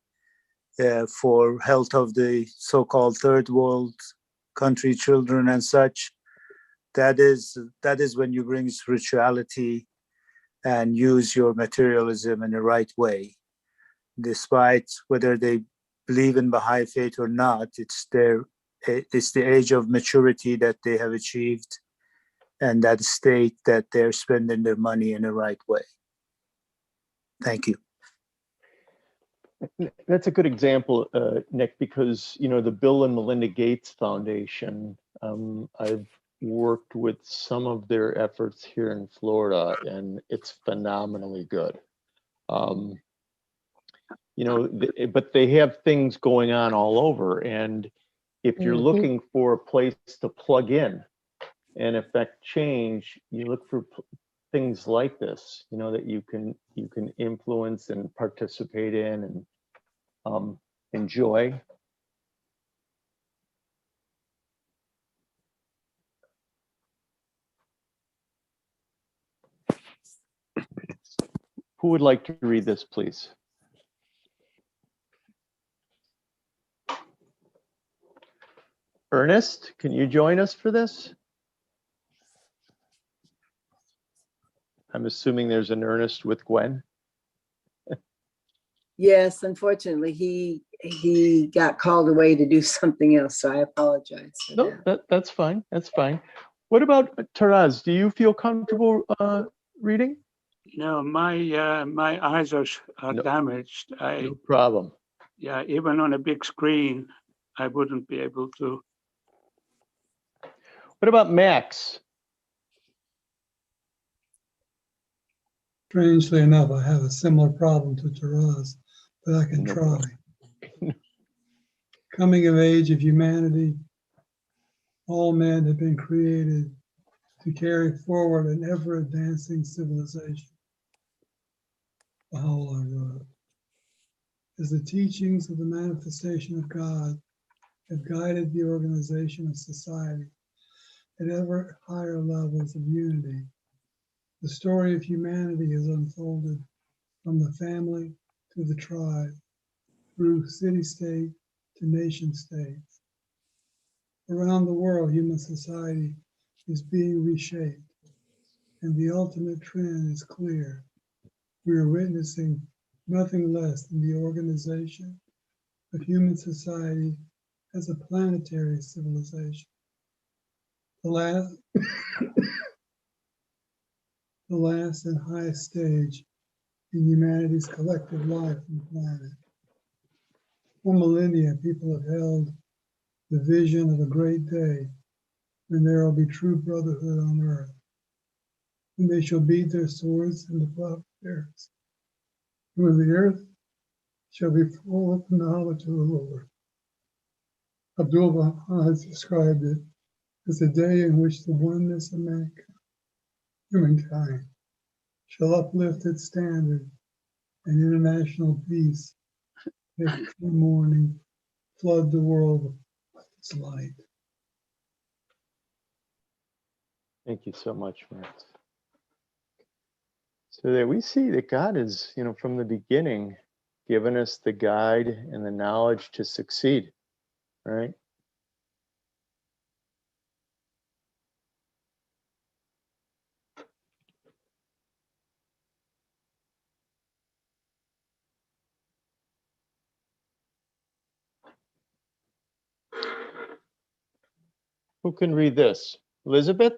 for health of the so-called third world country children and such. That is when you bring spirituality and use your materialism in the right way. Despite whether they believe in Baha'i faith or not, it's the age of maturity that they have achieved and that state that they're spending their money in the right way. Thank you.
That's a good example, Nick, because the Bill and Melinda Gates Foundation, I've worked with some of their efforts here in Florida, and it's phenomenally good. But they have things going on all over, and if you're looking for a place to plug in and affect change, you look for things like this, that you can influence and participate in and enjoy. Who would like to read this, please? Ernest, can you join us for this? I'm assuming there's an Ernest with Gwen.
Yes, unfortunately, he got called away to do something else, so I apologize for
No,
that.
that's fine. That's fine. What about Taraz? Do you feel comfortable reading?
No, my eyes are
No.
damaged.
No problem.
Yeah, even on a big screen, I wouldn't be able to.
What about Max?
Strangely enough, I have a similar problem to Taraz, but I can try. Coming of age of humanity, all men have been created to carry forward an ever-advancing civilization. Baha'u'llah wrote, as the teachings of the manifestation of God have guided the organization of society at ever higher levels of unity, the story of humanity has unfolded from the family to the tribe, through city-state to nation-state. Around the world, human society is being reshaped, and the ultimate trend is clear. We are witnessing nothing less than the organization of human society as a planetary civilization. The last and highest stage in humanity's collective life on the planet. For millennia, people have held the vision of a great day when there will be true brotherhood on earth, when they shall beat their swords into plowshares, when the earth shall be full of the knowledge of the Lord. Abdul-Baha has described it as a day in which the oneness of humankind shall uplift its standard and international peace every morning flood the world with its light.
Thank you so much, Max. So there we see that God is, from the beginning, given us the guide and the knowledge to succeed, right? Who can read this? Elizabeth?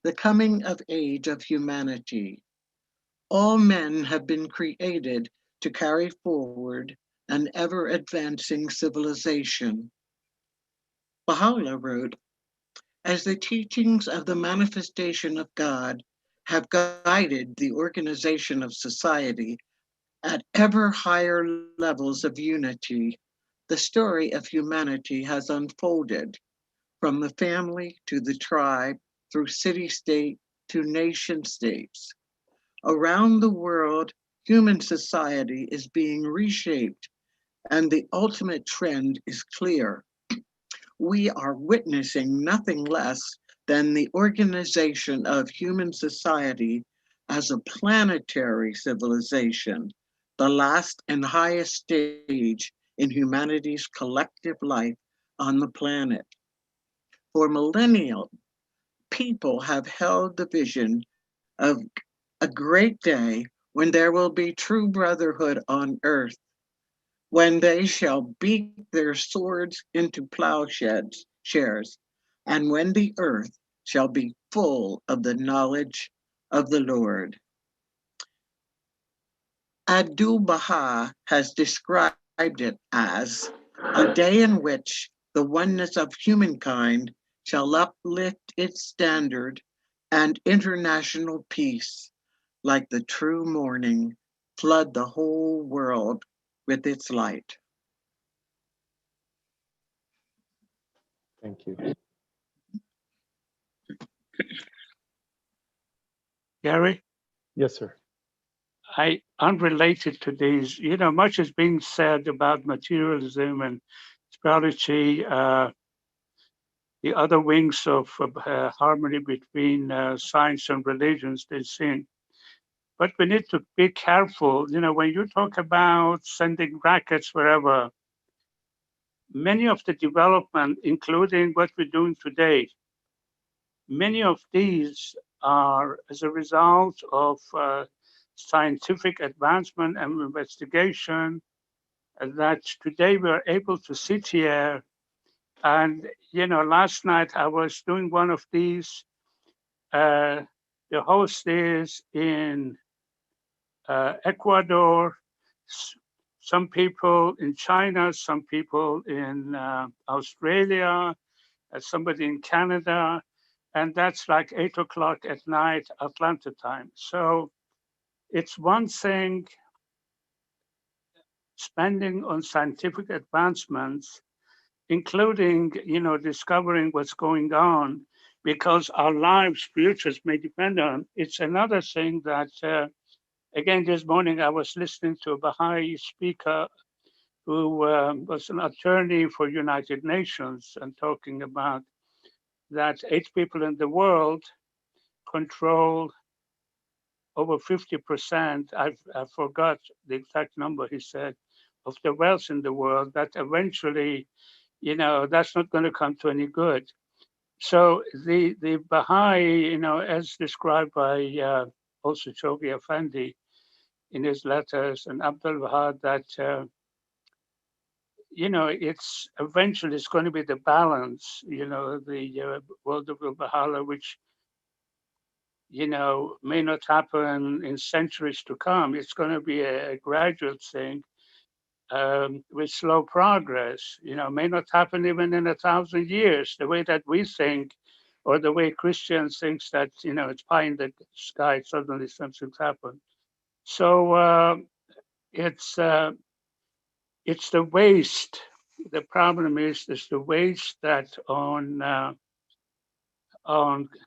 The coming of age of humanity. All men have been created to carry forward an ever-advancing civilization. Baha'u'llah wrote, as the teachings of the manifestation of God have guided the organization of society at ever higher levels of unity, the story of humanity has unfolded from the family to the tribe, through city-state to nation-states. Around the world, human society is being reshaped, and the ultimate trend is clear. We are witnessing nothing less than the organization of human society as a planetary civilization, the last and highest stage in humanity's collective life on the planet. For millennia, people have held the vision of a great day when there will be true brotherhood on earth, when they shall beat their swords into plowshares, and when the earth shall be full of the knowledge of the Lord. Abdu'l-Baha has described it as a day in which the oneness of humankind shall uplift its standard and international peace, like the true morning, flood the whole world with its light.
Thank you.
Gary,
Yes, sir.
unrelated to these, much is being said about materialism and spirituality, the other wings of harmony between science and religions they sing. But we need to be careful, when you talk about sending rockets wherever, many of the development, including what we're doing today, many of these are as a result of scientific advancement and investigation, that today we're able to sit here. And, last night I was doing one of these. The host is in Ecuador, some people in China, some people in Australia, somebody in Canada, and that's like 8 o'clock at night, Atlanta time. So it's one thing spending on scientific advancements, including, discovering what's going on, because our lives, futures may depend on. It's another thing that, again, this morning I was listening to a Baha'i speaker who was an attorney for United Nations and talking about that 8 people in the world control over 50%, I forgot the exact number he said, of the wealth in the world, that eventually, that's not going to come to any good. So the Baha'i, as described by also Chogi Effendi in his letters and Abdul-Wahab, that, it's eventually it's going to be the balance, the world of Baha'u'llah, which may not happen in centuries to come. It's going to be a gradual thing with slow progress. May not happen even in 1,000 years, the way that we think, or the way Christians think that, it's pie in the sky, suddenly something's happened. So it's the waste. The problem is the waste that on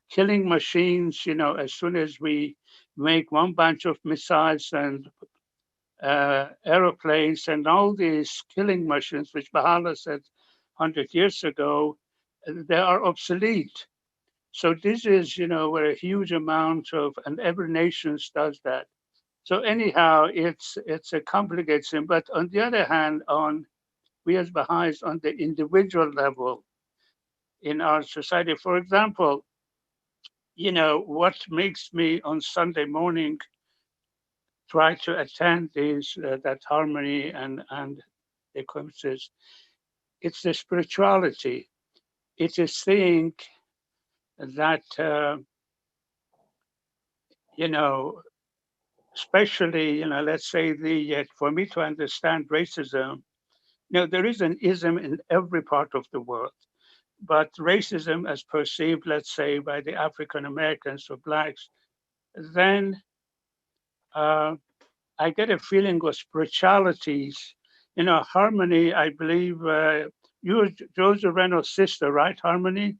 killing machines, as soon as we make one bunch of missiles and aeroplanes and all these killing machines, which Baha'u'llah said 100 years ago, they are obsolete. So this is, where a huge amount of, and every nation does that. So anyhow, it's a complicated thing. But on the other hand, we as Baha'is on the individual level in our society, for example, what makes me on Sunday morning try to attend that harmony and the conferences, it's the spirituality. It is seeing that, especially, let's say for me to understand racism, there is an ism in every part of the world, but racism as perceived, let's say, by the African Americans or Blacks, then I get a feeling of spiritualities, Harmony, I believe you're Joseph Reynolds' sister, right, Harmony?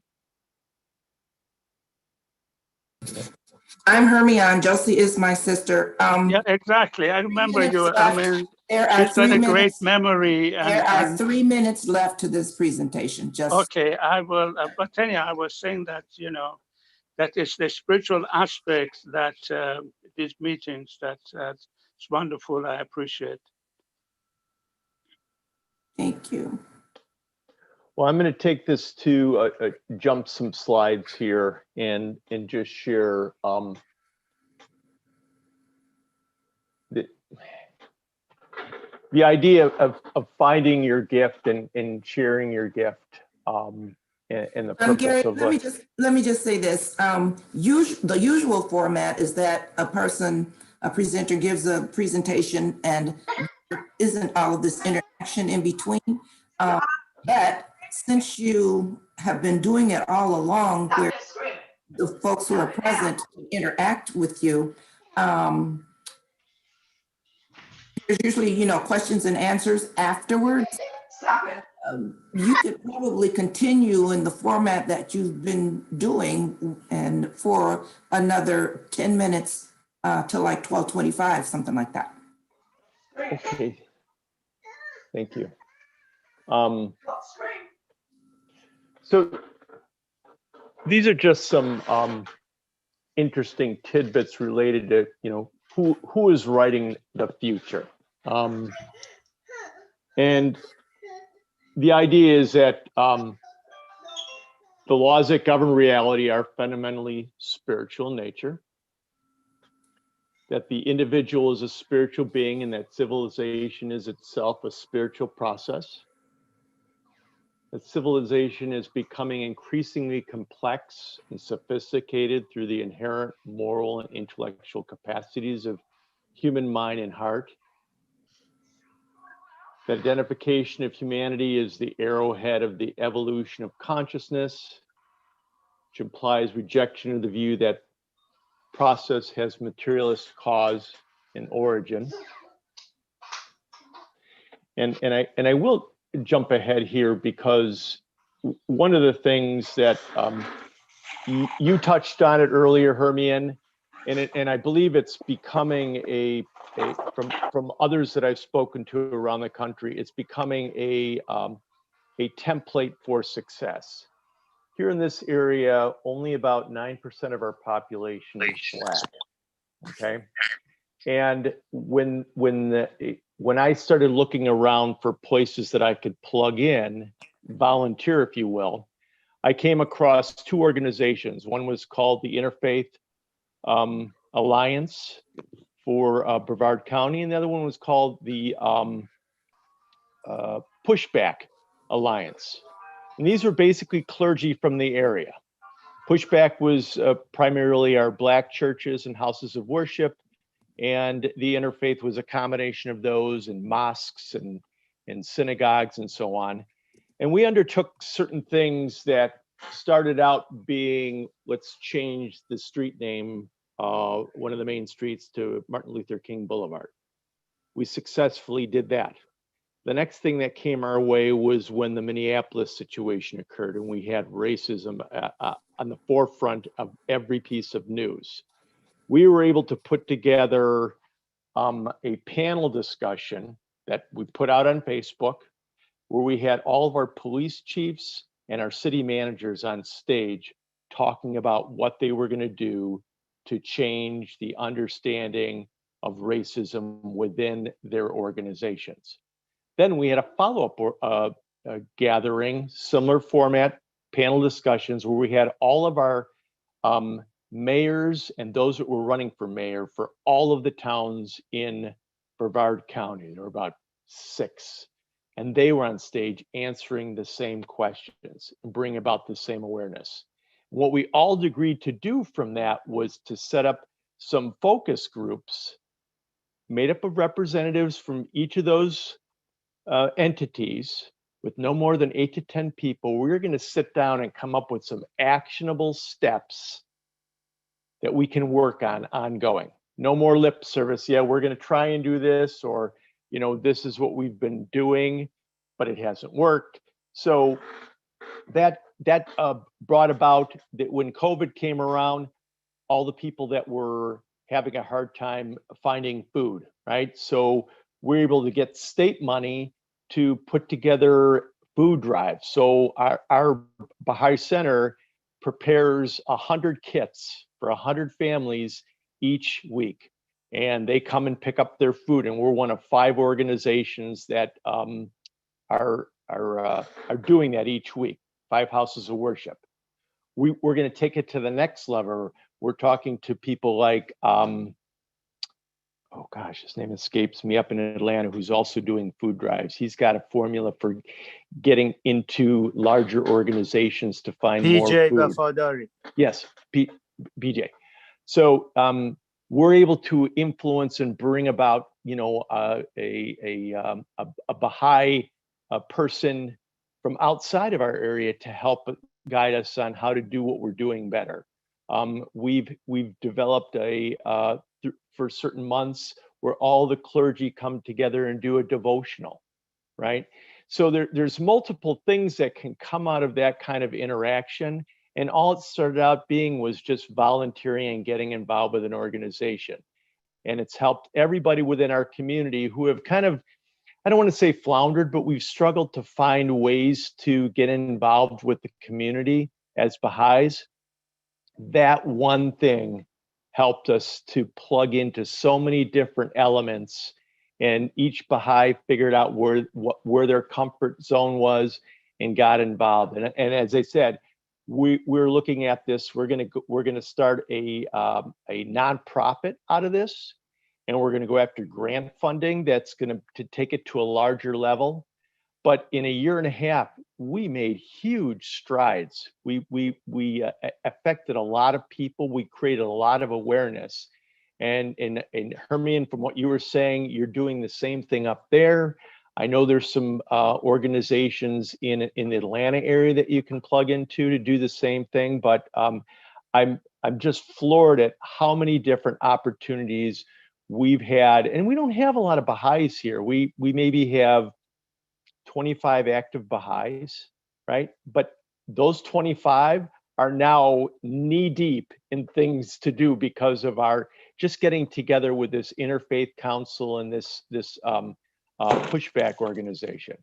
I'm Hermione. Josie is my sister.
Yeah, exactly. I remember
minutes
you. I
left.
mean,
There are
she's got
3
a great
minutes.
memory.
There are 3 minutes left to this presentation. Just
Okay, I will. But anyhow, I was saying that, that is the spiritual aspect that these meetings, that's wonderful. I appreciate.
thank you.
Well, I'm going to take this to jump some slides here and just share the idea of finding your gift and sharing your gift and the purpose
Gary,
of
let me just say this. The usual format is that a presenter gives a presentation and there isn't all of this interaction in between. But since you have been doing it all along, where the folks who are present interact with you, there's usually, questions and answers afterwards. You could probably continue in the format that you've been doing and for another 10 minutes to like 12:25, something like that.
Okay, thank you. So these are just some interesting tidbits related to who is writing the future, and the idea is that the laws that govern reality are fundamentally spiritual in nature, that the individual is a spiritual being and that civilization is itself a spiritual process, that civilization is becoming increasingly complex and sophisticated through the inherent moral and intellectual capacities of human mind and heart, that identification of humanity is the arrowhead of the evolution of consciousness, which implies rejection of the view that process has materialist cause and origin. And I will jump ahead here because one of the things that you touched on it earlier, Hermione, and I believe it's becoming from others that I've spoken to around the country, it's becoming a template for success. Here in this area, only about 9% of our population is Black. Okay, and when I started looking around for places that I could plug in, volunteer, if you will, I came across two organizations. One was called the Interfaith Alliance for Brevard County, and the other one was called the Pushback Alliance. And these were basically clergy from the area. Pushback was primarily our Black churches and houses of worship, and the interfaith was a combination of those and mosques and synagogues and so on. And we undertook certain things that started out being, let's change the street name, one of the main streets, to Martin Luther King Boulevard. We successfully did that. The next thing that came our way was when the Minneapolis situation occurred and we had racism on the forefront of every piece of news. We were able to put together a panel discussion that we put out on Facebook, where we had all of our police chiefs and our city managers on stage talking about what they were going to do to change the understanding of racism within their organizations. Then we had a follow-up gathering, similar format, panel discussions, where we had all of our mayors and those that were running for mayor for all of the towns in Brevard County. There were about 6. And they were on stage answering the same questions and bring about the same awareness. What we all agreed to do from that was to set up some focus groups made up of representatives from each of those entities with no more than 8 to 10 people. We're going to sit down and come up with some actionable steps that we can work on ongoing. No more lip service. Yeah, we're going to try and do this, or, you know, this is what we've been doing, but it hasn't worked. So that brought about that when COVID came around, all the people that were having a hard time finding food, right? So we're able to get state money to put together food drives. So our Baha'i Center prepares 100 kits for 100 families each week. And they come and pick up their food. And we're one of 5 organizations that are doing that each week, 5 houses of worship. We're going to take it to the next level. We're talking to people like, oh gosh, his name escapes me, up in Atlanta, who's also doing food drives. He's got a formula for getting into larger organizations to find more
PJ
food.
Bafadari.
Yes, BJ. So we're able to influence and bring about, you know, a Baha'i person from outside of our area to help guide us on how to do what we're doing better. We've developed for certain months where all the clergy come together and do a devotional, right? So there's multiple things that can come out of that kind of interaction. And all it started out being was just volunteering and getting involved with an organization. And it's helped everybody within our community who have kind of, I don't want to say floundered, but we've struggled to find ways to get involved with the community as Baha'is. That one thing helped us to plug into so many different elements, and each Baha'i figured out where their comfort zone was and got involved. And as I said, we're looking at this. We're gonna start a nonprofit out of this, and we're gonna go after grant funding that's gonna take it to a larger level. But in a year and a half, we made huge strides. We affected a lot of people. We created a lot of awareness. And Hermione, from what you were saying, you're doing the same thing up there. I know there's some organizations in the Atlanta area that you can plug into to do the same thing. But I'm just floored at how many different opportunities we've had. And we don't have a lot of Baha'is here. We maybe have 25 active Baha'is, right? But those 25 are now knee deep in things to do because of our just getting together with this Interfaith Council and this pushback organization.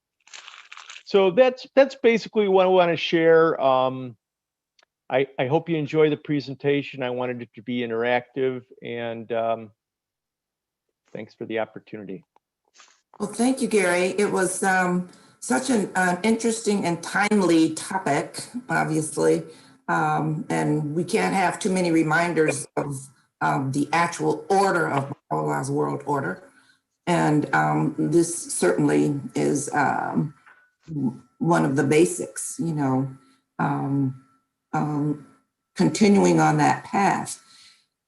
So that's basically what I want to share. I hope you enjoy the presentation. I wanted it to be interactive, and thanks for the opportunity.
Well, thank you, Gary. It was such an interesting and timely topic, obviously. And we can't have too many reminders of the actual order of Allah's world order. And this certainly is one of the basics, you know, continuing on that path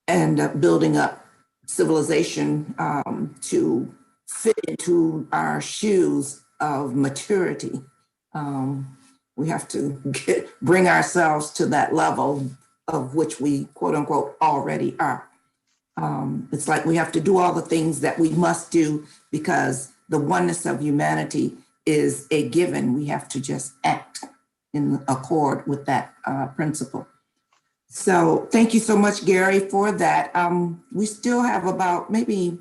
and building up civilization to fit into our shoes of maturity. We have to bring ourselves to that level of which we, quote unquote, already are. It's like we have to do all the things that we must do because the oneness of humanity is a given. We have to just act in accord with that principle. So thank you so much, Gary, for that. We still have about maybe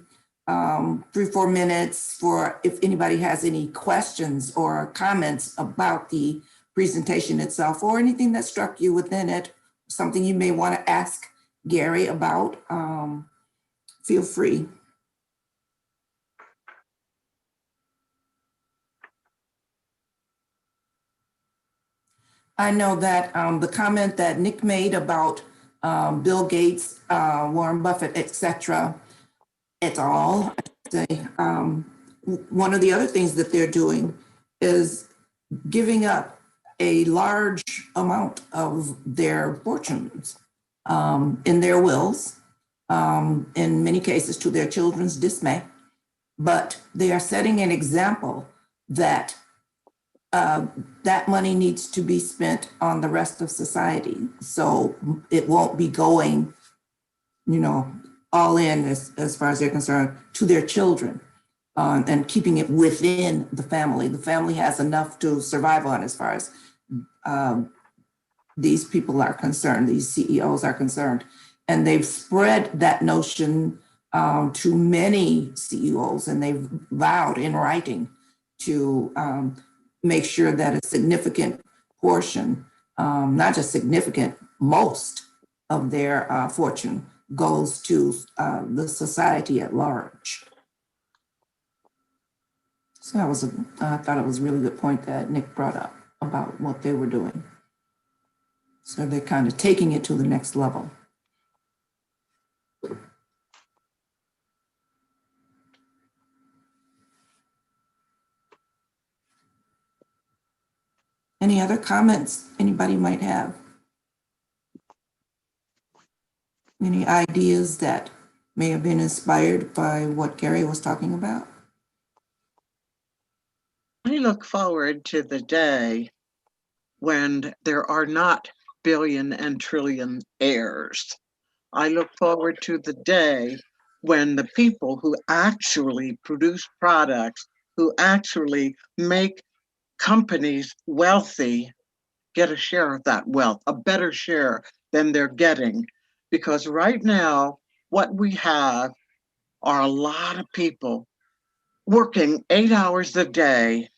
3-4 minutes for if anybody has any questions or comments about the presentation itself or anything that struck you within it, something you may want to ask Gary about, feel free. I know that the comment that Nick made about Bill Gates, Warren Buffett, etc., et al. One of the other things that they're doing is giving up a large amount of their fortunes in their wills in many cases to their children's dismay. But they are setting an example that that money needs to be spent on the rest of society. So it won't be going, all in as far as they're concerned to their children, and keeping it within the family. The family has enough to survive on as far as these people are concerned, these CEOs are concerned. And they've spread that notion to many CEOs, and they've vowed in writing to make sure that a significant portion, not just significant, most of their fortune goes to the society at large. So I thought it was a really good point that Nick brought up about what they were doing. So they're kind of taking it to the next level. Any other comments anybody might have? Any ideas that may have been inspired by what Gary was talking about?
I look forward to the day when there are not billion and trillion heirs. I look forward to the day when the people who actually produce products, who actually make companies wealthy, get a share of that wealth, a better share than they're getting. Because right now, what we have are a lot of people working 8 hours a day,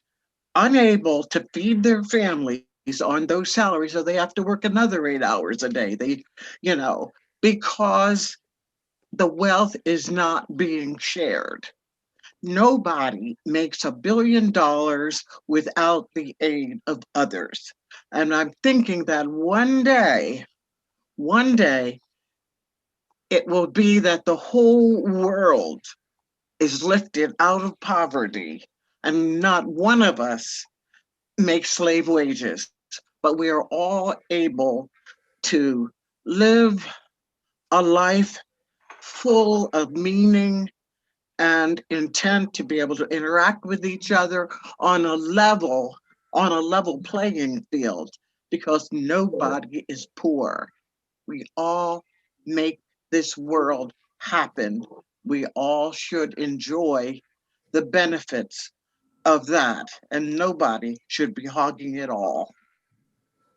unable to feed their families on those salaries, so they have to work another 8 hours a day. Because the wealth is not being shared. Nobody makes $1 billion without the aid of others. And I'm thinking that one day, it will be that the whole world is lifted out of poverty, and not one of us makes slave wages, but we are all able to live a life full of meaning and intent, to be able to interact with each other on a level playing field, because nobody is poor. We all make this world happen. We all should enjoy the benefits of that, and nobody should be hogging it all.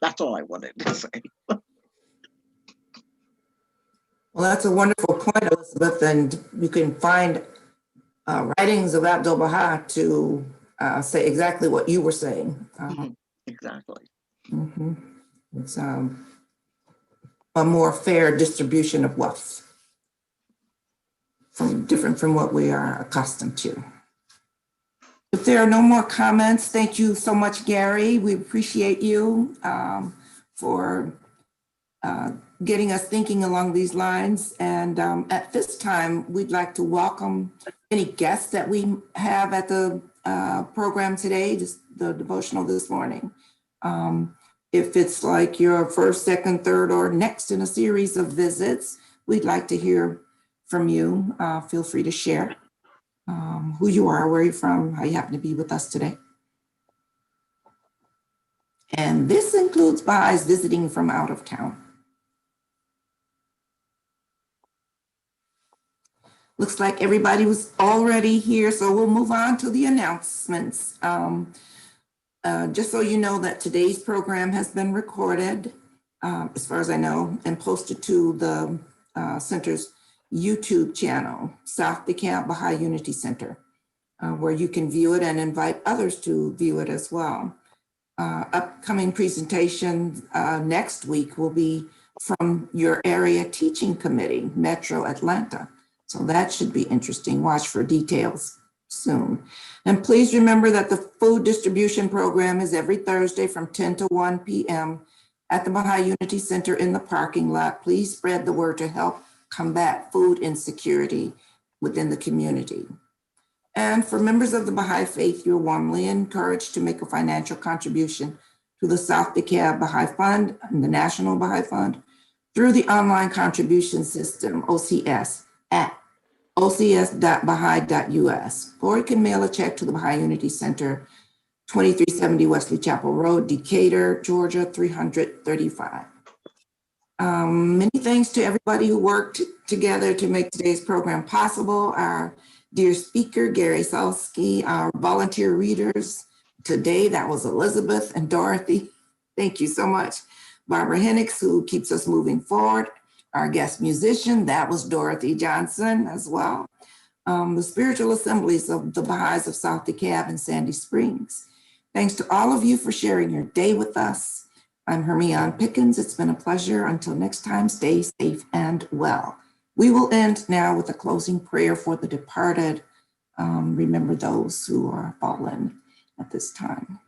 That's all I wanted to say.
Well, that's a wonderful point, Elizabeth, and you can find writings of Abdul Baha to say exactly what you were saying.
Exactly.
Mm-hmm. It's a more fair distribution of wealth, different from what we are accustomed to. If there are no more comments, thank you so much, Gary. We appreciate you for getting us thinking along these lines. And at this time, we'd like to welcome any guests that we have at the program today, just the devotional this morning. If it's like your first, second, third, or next in a series of visits, we'd like to hear from you. Feel free to share who you are, where you're from, how you happen to be with us today. And this includes Baha'is visiting from out of town. Looks like everybody was already here, so we'll move on to the announcements. Just so you know that today's program has been recorded, as far as I know, and posted to the center's YouTube channel, South DeKalb Baha'i Unity Center, where you can view it and invite others to view it as well. Upcoming presentation next week will be from your area teaching committee, Metro Atlanta. So that should be interesting. Watch for details soon. And please remember that the food distribution program is every Thursday from 10 to 1 p.m. at the Baha'i Unity Center in the parking lot. Please spread the word to help combat food insecurity within the community. And for members of the Baha'i faith, you're warmly encouraged to make a financial contribution to the South DeKalb Baha'i Fund and the National Baha'i Fund through the online contribution system, OCS, at ocs.baha'i.us, or you can mail a check to the Baha'i Unity Center, 2370 Wesley Chapel Road, Decatur, Georgia, 335. Many thanks to everybody who worked together to make today's program possible. Our dear speaker, Gary Salsky, our volunteer readers today, that was Elizabeth and Dorothy. Thank you so much. Barbara Hennix, who keeps us moving forward. Our guest musician, that was Dorothy Johnson as well. The spiritual assemblies of the Baha'is of South DeKalb and Sandy Springs. Thanks to all of you for sharing your day with us. I'm Hermione Pickens. It's been a pleasure. Until next time, stay safe and well. We will end now with a closing prayer for the departed. Remember those who are fallen at this time.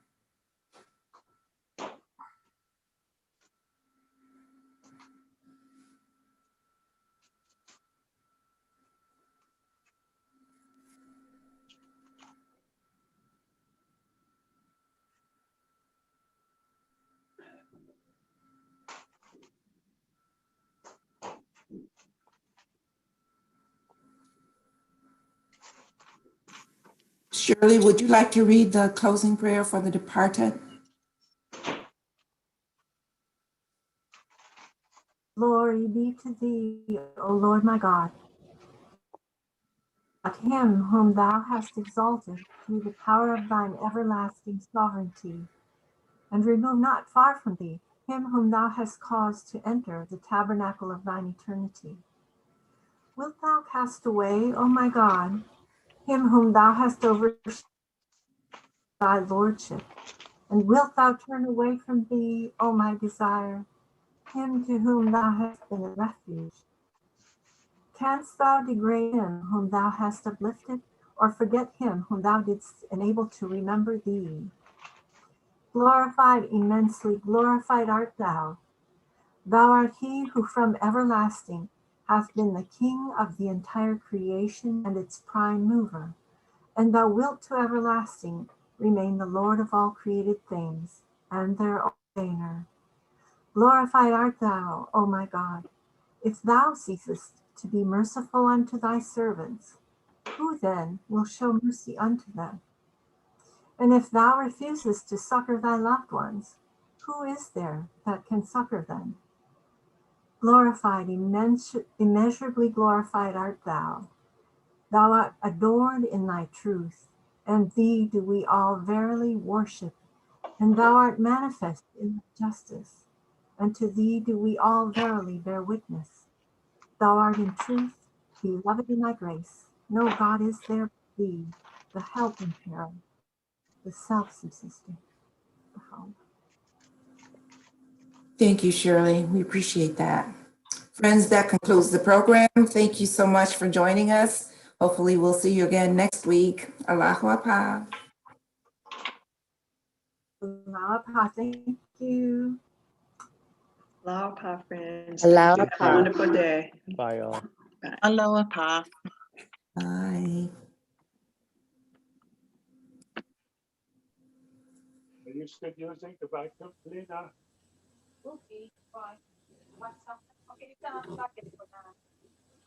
Shirley, would you like to read the closing prayer for the departed?
Glory be to thee, O Lord my God, him whom thou hast exalted through the power of thine everlasting sovereignty, and remove not far from thee him whom thou hast caused to enter the tabernacle of thine eternity. Wilt thou cast away, O my God, him whom thou hast overshadowed thy lordship, and wilt thou turn away from thee, O my desire, him to whom thou hast been a refuge? Canst thou degrade him whom thou hast uplifted, or forget him whom thou didst enable to remember thee? Glorified, immensely glorified art thou. Thou art he who from everlasting hath been the king of the entire creation and its prime mover, and thou wilt to everlasting remain the Lord of all created things, and their ordainer. Glorified art thou, O my God. If thou ceasest to be merciful unto thy servants, who then will show mercy unto them? And if thou refusest to succor thy loved ones, who is there that can succor them? Glorified, immeasurably glorified art thou. Thou art adored in thy truth, and thee do we all verily worship, and thou art manifest in thy justice, and to thee do we all verily bear witness. Thou art in truth, beloved in thy grace. No God is there but thee, the help in peril, the self-subsisting.
Thank you, Shirley. We appreciate that. Friends, that concludes the program. Thank you so much for joining us. Hopefully we'll see you again next week. Allahu Akbar.
Thank you.
Aloha, friends.
Aloha.
Have a wonderful day.
Bye, all.
Aloha.
Bye.
Are you still using the vacuum cleaner?
Okay, fine. What's up? Okay, it's not for now.